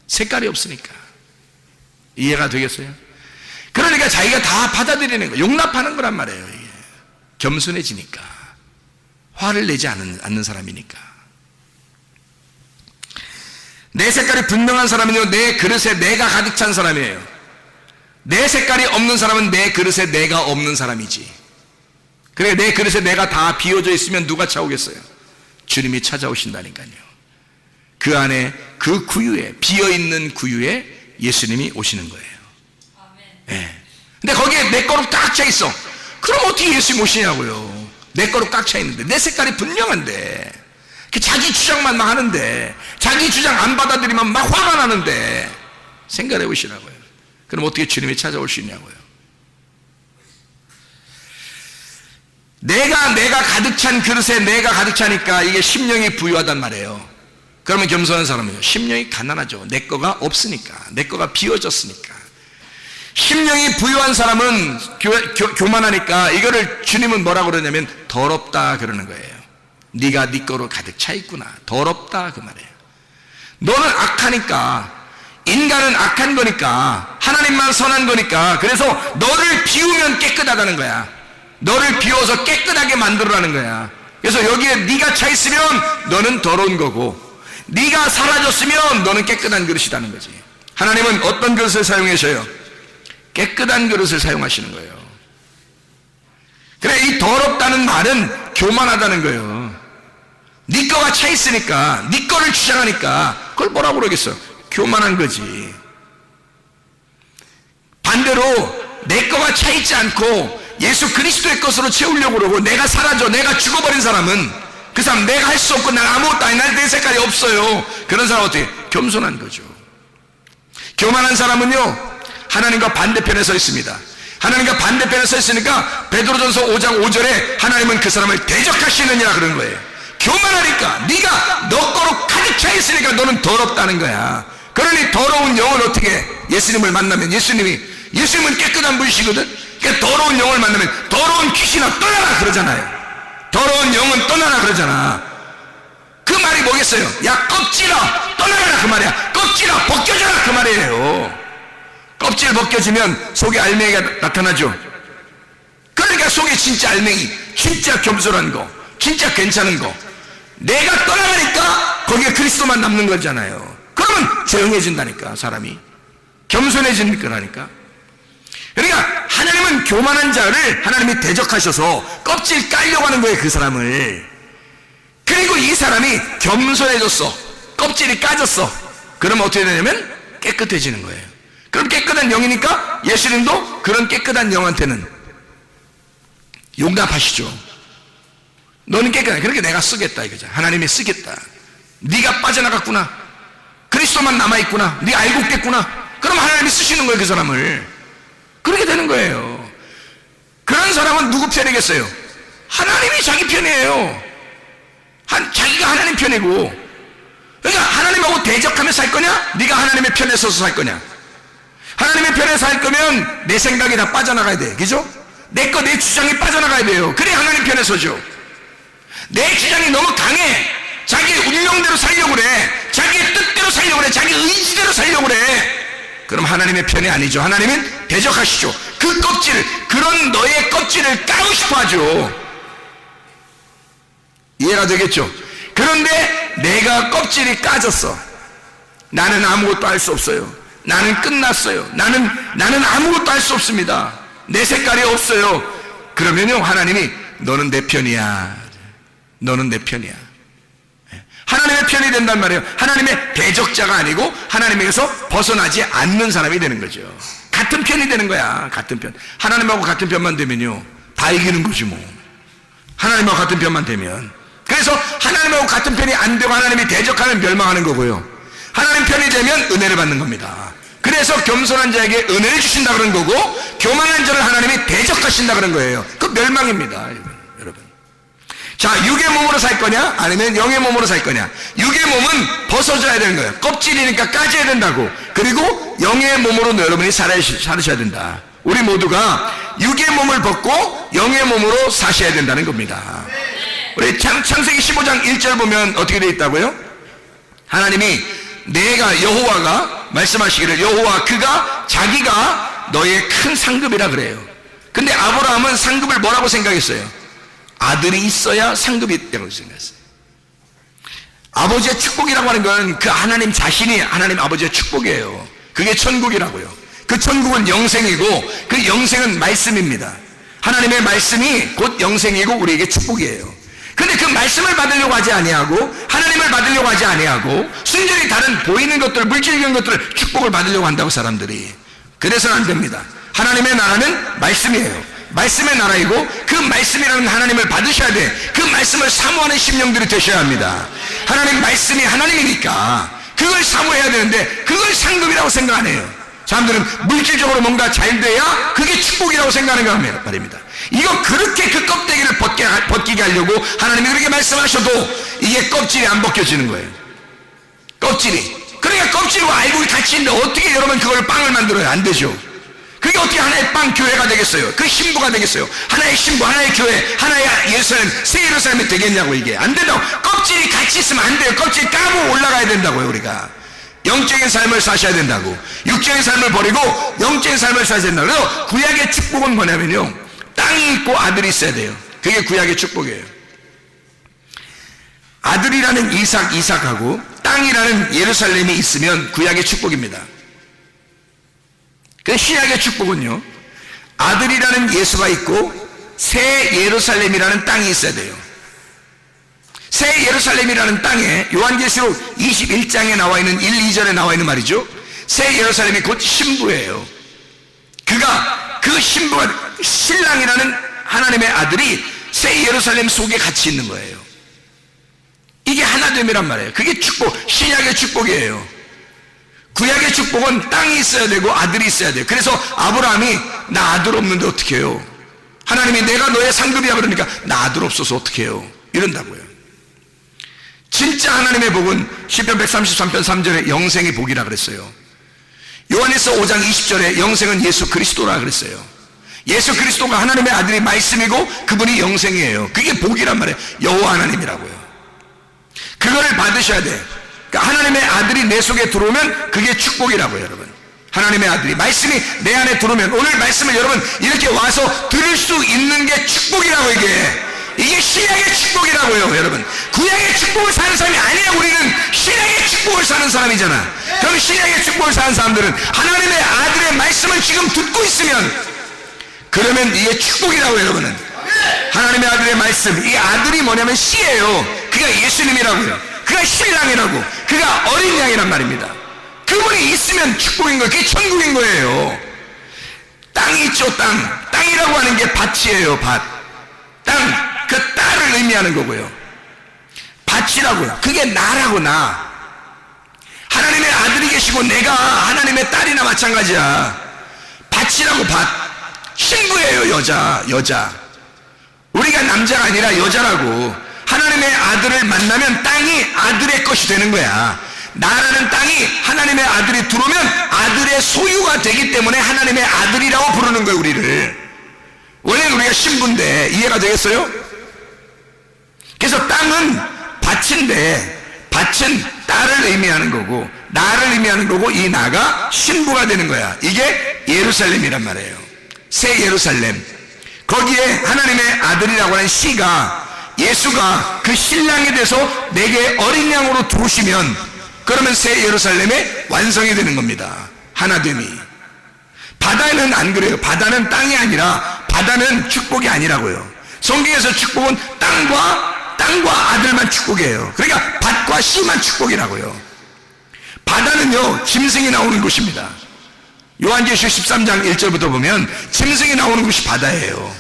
색깔이 없으니까. 이해가 되겠어요? 그러니까 자기가 다 받아들이는 거예요. 용납하는 거란 말이에요. 이게 겸손해지니까. 화를 내지 않는 사람이니까. 내 색깔이 분명한 사람은요, 내 그릇에 내가 가득 찬 사람이에요. 내 색깔이 없는 사람은 내 그릇에 내가 없는 사람이지. 그래, 내 그릇에 내가 다 비워져 있으면 누가 차오겠어요? 주님이 찾아오신다니까요. 그 안에, 그 구유에, 비어있는 구유에 예수님이 오시는 거예요. 네. 근데 거기에 내 거로 딱 차 있어. 그럼 어떻게 예수 모시냐고요. 내 거로 꽉 차 있는데, 내 색깔이 분명한데, 자기 주장만 막 하는데, 자기 주장 안 받아들이면 막 화가 나는데, 생각해 보시라고요. 그럼 어떻게 주님이 찾아올 수 있냐고요. 내가 가득 찬 그릇에 내가 가득 차니까 이게 심령이 부유하단 말이에요. 그러면 겸손한 사람은요, 심령이 가난하죠. 내 거가 없으니까, 내 거가 비워졌으니까. 심령이 부유한 사람은 교만하니까 이거를 주님은 뭐라고 그러냐면 더럽다 그러는 거예요. 네가 네 거로 가득 차 있구나, 더럽다 그 말이에요. 너는 악하니까, 인간은 악한 거니까, 하나님만 선한 거니까, 그래서 너를 비우면 깨끗하다는 거야. 너를 비워서 깨끗하게 만들어라는 거야. 그래서 여기에 네가 차 있으면 너는 더러운 거고, 네가 사라졌으면 너는 깨끗한 그릇이라는 거지. 하나님은 어떤 그릇을 사용하셔요? 깨끗한 그릇을 사용하시는 거예요. 그래, 이 더럽다는 말은 교만하다는 거예요. 네 거가 차 있으니까, 네 거를 주장하니까 그걸 뭐라고 그러겠어? 교만한 거지. 반대로 내 거가 차 있지 않고 예수 그리스도의 것으로 채우려고 그러고 내가 사라져, 내가 죽어버린 사람은, 그 사람 내가 할 수 없고 난 아무것도 아니, 내 색깔이 없어요. 그런 사람은 어떻게? 겸손한 거죠. 교만한 사람은요, 하나님과 반대편에 서 있습니다. 하나님과 반대편에 서 있으니까 베드로전서 5장 5절에 하나님은 그 사람을 대적하시느니라 그런 거예요. 교만하니까, 네가 너 거로 가득 차 있으니까 너는 더럽다는 거야. 그러니 더러운 영은 어떻게? 예수님을 만나면, 예수님은 깨끗한 분이시거든. 그러니까 더러운 영을 만나면 더러운 귀신아 떠나라 그러잖아요. 더러운 영은 떠나라 그러잖아. 그 말이 뭐겠어요? 야, 껍질아 떠나라 그 말이야. 껍질아 벗겨져라 그 말이에요. 껍질 벗겨지면 속에 알맹이가 나타나죠. 그러니까 속에 진짜 알맹이, 진짜 겸손한 거, 진짜 괜찮은 거, 내가 떠나가니까 거기에 그리스도만 남는 거잖아요. 그러면 조용해진다니까, 사람이 겸손해지는 거라니까. 그러니까 하나님은 교만한 자를 하나님이 대적하셔서 껍질 깔려고 하는 거예요, 그 사람을. 그리고 이 사람이 겸손해졌어, 껍질이 까졌어. 그러면 어떻게 되냐면 깨끗해지는 거예요. 그럼 깨끗한 영이니까 예수님도 그런 깨끗한 영한테는 용납하시죠. 너는 깨끗해, 그렇게 내가 쓰겠다 이거죠. 하나님이 쓰겠다. 네가 빠져나갔구나, 그리스도만 남아있구나, 네가 알고 있겠구나. 그럼 하나님이 쓰시는 거예요, 그 사람을. 그렇게 되는 거예요. 그런 사람은 누구 편이겠어요? 하나님이 자기 편이에요. 자기가 하나님 편이고. 그러니까 하나님하고 대적하며 살 거냐? 네가 하나님의 편에 서서 살 거냐? 하나님의 편에 살 거면 내 생각이 다 빠져나가야 돼, 그죠? 내 주장이 빠져나가야 돼요. 그래 하나님 편에 서죠. 내 주장이 너무 강해, 자기 운명대로 살려고 그래, 자기의 뜻대로 살려고 그래, 자기 의지대로 살려고 그래, 그럼 하나님의 편이 아니죠. 하나님은 대적하시죠. 그 껍질을, 그런 너의 껍질을 까고 싶어 하죠. 이해가 되겠죠? 그런데 내가 껍질이 까졌어, 나는 아무것도 할 수 없어요, 나는 끝났어요, 나는 아무것도 할 수 없습니다, 내 색깔이 없어요. 그러면요, 하나님이 너는 내 편이야, 너는 내 편이야. 하나님의 편이 된단 말이에요. 하나님의 대적자가 아니고 하나님에게서 벗어나지 않는 사람이 되는 거죠. 같은 편이 되는 거야, 같은 편. 하나님하고 같은 편만 되면요, 다 이기는 거지 뭐. 하나님하고 같은 편만 되면. 그래서 하나님하고 같은 편이 안 되고 하나님이 대적하면 멸망하는 거고요, 하나님 편이 되면 은혜를 받는 겁니다. 그래서 겸손한 자에게 은혜를 주신다 그런 거고, 교만한 자를 하나님이 대적하신다 그런 거예요. 그 멸망입니다, 여러분. 자, 육의 몸으로 살 거냐 아니면 영의 몸으로 살 거냐? 육의 몸은 벗어져야 되는 거예요. 껍질이니까 까져야 된다고. 그리고 영의 몸으로 여러분이 살으셔야 된다. 우리 모두가 육의 몸을 벗고 영의 몸으로 사셔야 된다는 겁니다. 우리 창세기 15장 1절 보면 어떻게 되어 있다고요? 하나님이 내가 여호와가 말씀하시기를, 여호와 그가 자기가 너의 큰 상급이라 그래요. 근데 아브라함은 상급을 뭐라고 생각했어요? 아들이 있어야 상급이 있다고 생각했어요. 아버지의 축복이라고 하는 건 그 하나님 자신이 하나님 아버지의 축복이에요. 그게 천국이라고요. 그 천국은 영생이고 그 영생은 말씀입니다. 하나님의 말씀이 곧 영생이고 우리에게 축복이에요. 근데 그 말씀을 받으려고 하지 아니하고 하나님을 받으려고 하지 아니하고 순전히 다른 보이는 것들, 물질적인 것들을 축복을 받으려고 한다고, 사람들이. 그래서는 안 됩니다. 하나님의 나라는 말씀이에요. 말씀의 나라이고 그 말씀이라는 하나님을 받으셔야 돼. 그 말씀을 사모하는 심령들이 되셔야 합니다. 하나님 말씀이 하나님이니까 그걸 사모해야 되는데 그걸 상급이라고 생각 안 해요. 사람들은 물질적으로 뭔가 잘 돼야 그게 축복이라고 생각하는 거 말입니다. 이거 그렇게 그 껍데기를 벗기게 하려고 하나님이 그렇게 말씀하셔도 이게 껍질이 안 벗겨지는 거예요. 껍질이. 그러니까 껍질과 알곡이 같이 있는데 어떻게 여러분 그걸 빵을 만들어요? 안 되죠. 그게 어떻게 하나의 빵 교회가 되겠어요? 그 신부가 되겠어요? 하나의 신부, 하나의 교회, 하나의 예루살렘, 새 예루살렘이 되겠냐고. 이게 안 된다고. 껍질이 같이 있으면 안 돼요. 껍질 까고 올라가야 된다고요. 우리가 영적인 삶을 사셔야 된다고. 육적인 삶을 버리고 영적인 삶을 사셔야 된다고. 그래서 구약의 축복은 뭐냐면요, 땅이 있고 아들이 있어야 돼요. 그게 구약의 축복이에요. 아들이라는 이삭하고 땅이라는 예루살렘이 있으면 구약의 축복입니다. 그 신약의 축복은요, 아들이라는 예수가 있고 새 예루살렘이라는 땅이 있어야 돼요. 새 예루살렘이라는 땅에 요한계시록 21장에 나와 있는 1, 2절에 나와 있는 말이죠. 새 예루살렘이 곧 신부예요. 그 신부가 신랑이라는 하나님의 아들이 새 예루살렘 속에 같이 있는 거예요. 이게 하나됨이란 말이에요. 그게 축복, 신약의 축복이에요. 구약의 축복은 땅이 있어야 되고 아들이 있어야 돼요. 그래서 아브라함이 나 아들 없는데 어떻게 해요? 하나님이 내가 너의 상급이야 그러니까 나 아들 없어서 어떻게 해요? 이런다고요. 진짜 하나님의 복은 시편 133편 3절에 영생의 복이라 그랬어요. 요한에서 5장 20절에 영생은 예수 그리스도라 그랬어요. 예수 그리스도가 하나님의 아들이 말씀이고 그분이 영생이에요. 그게 복이란 말이에요. 여호와 하나님이라고요. 그거를 받으셔야 돼. 그러니까 하나님의 아들이 내 속에 들어오면 그게 축복이라고요. 여러분, 하나님의 아들이 말씀이 내 안에 들어오면, 오늘 말씀을 여러분 이렇게 와서 들을 수 있는 게 축복이라고. 이게 신약의 축복이라고요. 여러분, 구약의 축복을 사는 사람이 아니야. 우리는 신약의 축복을 사는 사람이잖아. 그럼 신약의 축복을 사는 사람들은 하나님의 아들의 말씀을 지금 듣고 있으면 그러면 이게 축복이라고. 여러분은 하나님의 아들의 말씀, 이 아들이 뭐냐면 씨예요. 그가 예수님이라고요. 그가 신랑이라고. 그가 어린 양이란 말입니다. 그분이 있으면 축복인 거예요. 그게 천국인 거예요. 땅이 있죠. 땅이라고 하는 게 밭이에요. 땅, 그 딸을 의미하는 거고요. 밭이라고요. 그게 나라고. 나 하나님의 아들이 계시고 내가 하나님의 딸이나 마찬가지야. 밭이라고. 밭, 신부예요. 여자. 우리가 남자가 아니라 여자라고. 하나님의 아들을 만나면 땅이 아들의 것이 되는 거야. 나라는 땅이 하나님의 아들이 들어오면 아들의 소유가 되기 때문에 하나님의 아들이라고 부르는 거예요. 우리를. 원래는 우리가 신부인데, 이해가 되겠어요? 그래서 땅은 밭인데, 밭은 딸을 의미하는 거고 나를 의미하는 거고, 이 나가 신부가 되는 거야. 이게 예루살렘이란 말이에요. 새 예루살렘. 거기에 하나님의 아들이라고 하는 씨가, 예수가 그 신랑이 돼서 내게 어린 양으로 들어오시면, 그러면 새 예루살렘의 완성이 되는 겁니다. 하나됨이. 바다는 안 그래요. 바다는 땅이 아니라, 바다는 축복이 아니라고요. 성경에서 축복은 땅과 아들만 축복이에요. 그러니까 밭과 씨만 축복이라고요. 바다는요, 짐승이 나오는 곳입니다. 요한계시록 13장 1절부터 보면 짐승이 나오는 곳이 바다예요.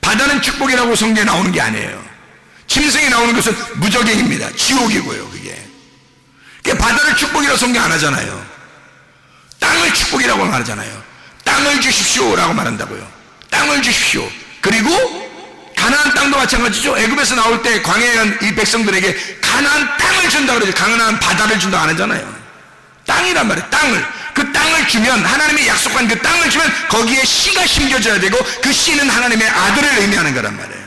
바다는 축복이라고 성경에 나오는 게 아니에요. 짐승이 나오는 것은 무적행입니다. 지옥이고요. 그게 바다를 축복이라고 성경 안 하잖아요. 땅을 축복이라고 말하잖아요. 땅을 주십시오라고 말한다고요. 땅을 주십시오. 그리고 가나안 땅도 마찬가지죠. 애굽에서 나올 때 광야에 간 이 백성들에게 가나안 땅을 준다 그러죠. 가나안 바다를 준다 안 하잖아요. 땅이란 말이에요. 그 땅을 주면, 하나님이 약속한 그 땅을 주면 거기에 씨가 심겨져야 되고, 그 씨는 하나님의 아들을 의미하는 거란 말이에요.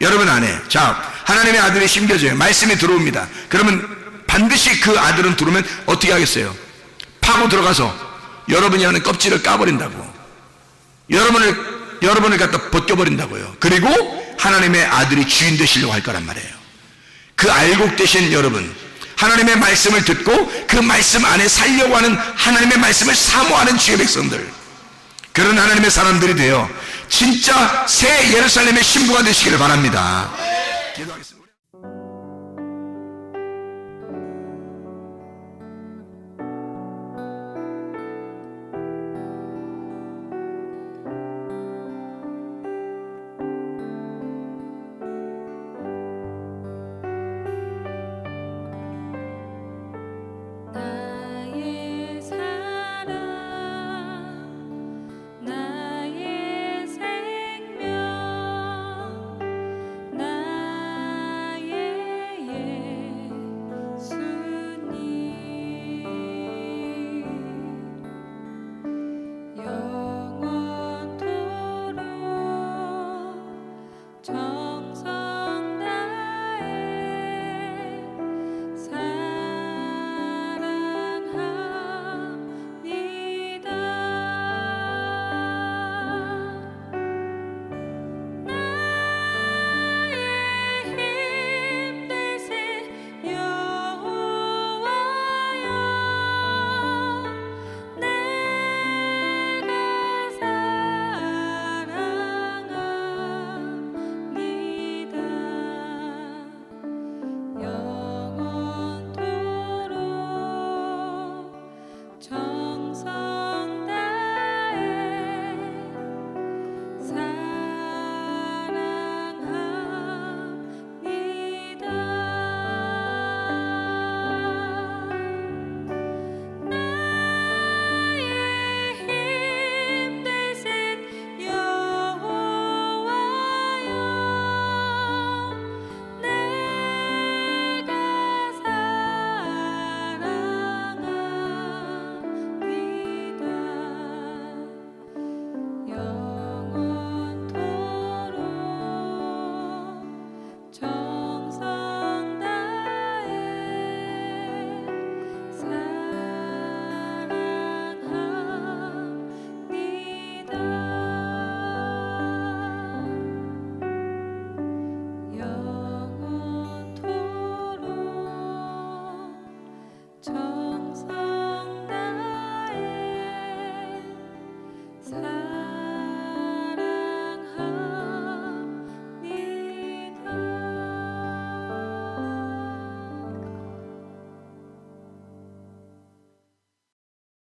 여러분 안에, 자, 하나님의 아들이 심겨져요. 말씀이 들어옵니다. 그러면 반드시 그 아들은 들어오면 어떻게 하겠어요? 파고 들어가서 여러분이 하는 껍질을 까버린다고. 여러분을 갖다 벗겨버린다고요. 그리고 하나님의 아들이 주인 되시려고 할 거란 말이에요. 그 알곡 되신 여러분, 하나님의 말씀을 듣고 그 말씀 안에 살려고 하는, 하나님의 말씀을 사모하는 주의 백성들, 그런 하나님의 사람들이 되어 진짜 새 예루살렘의 신부가 되시기를 바랍니다. 기도하겠습니다.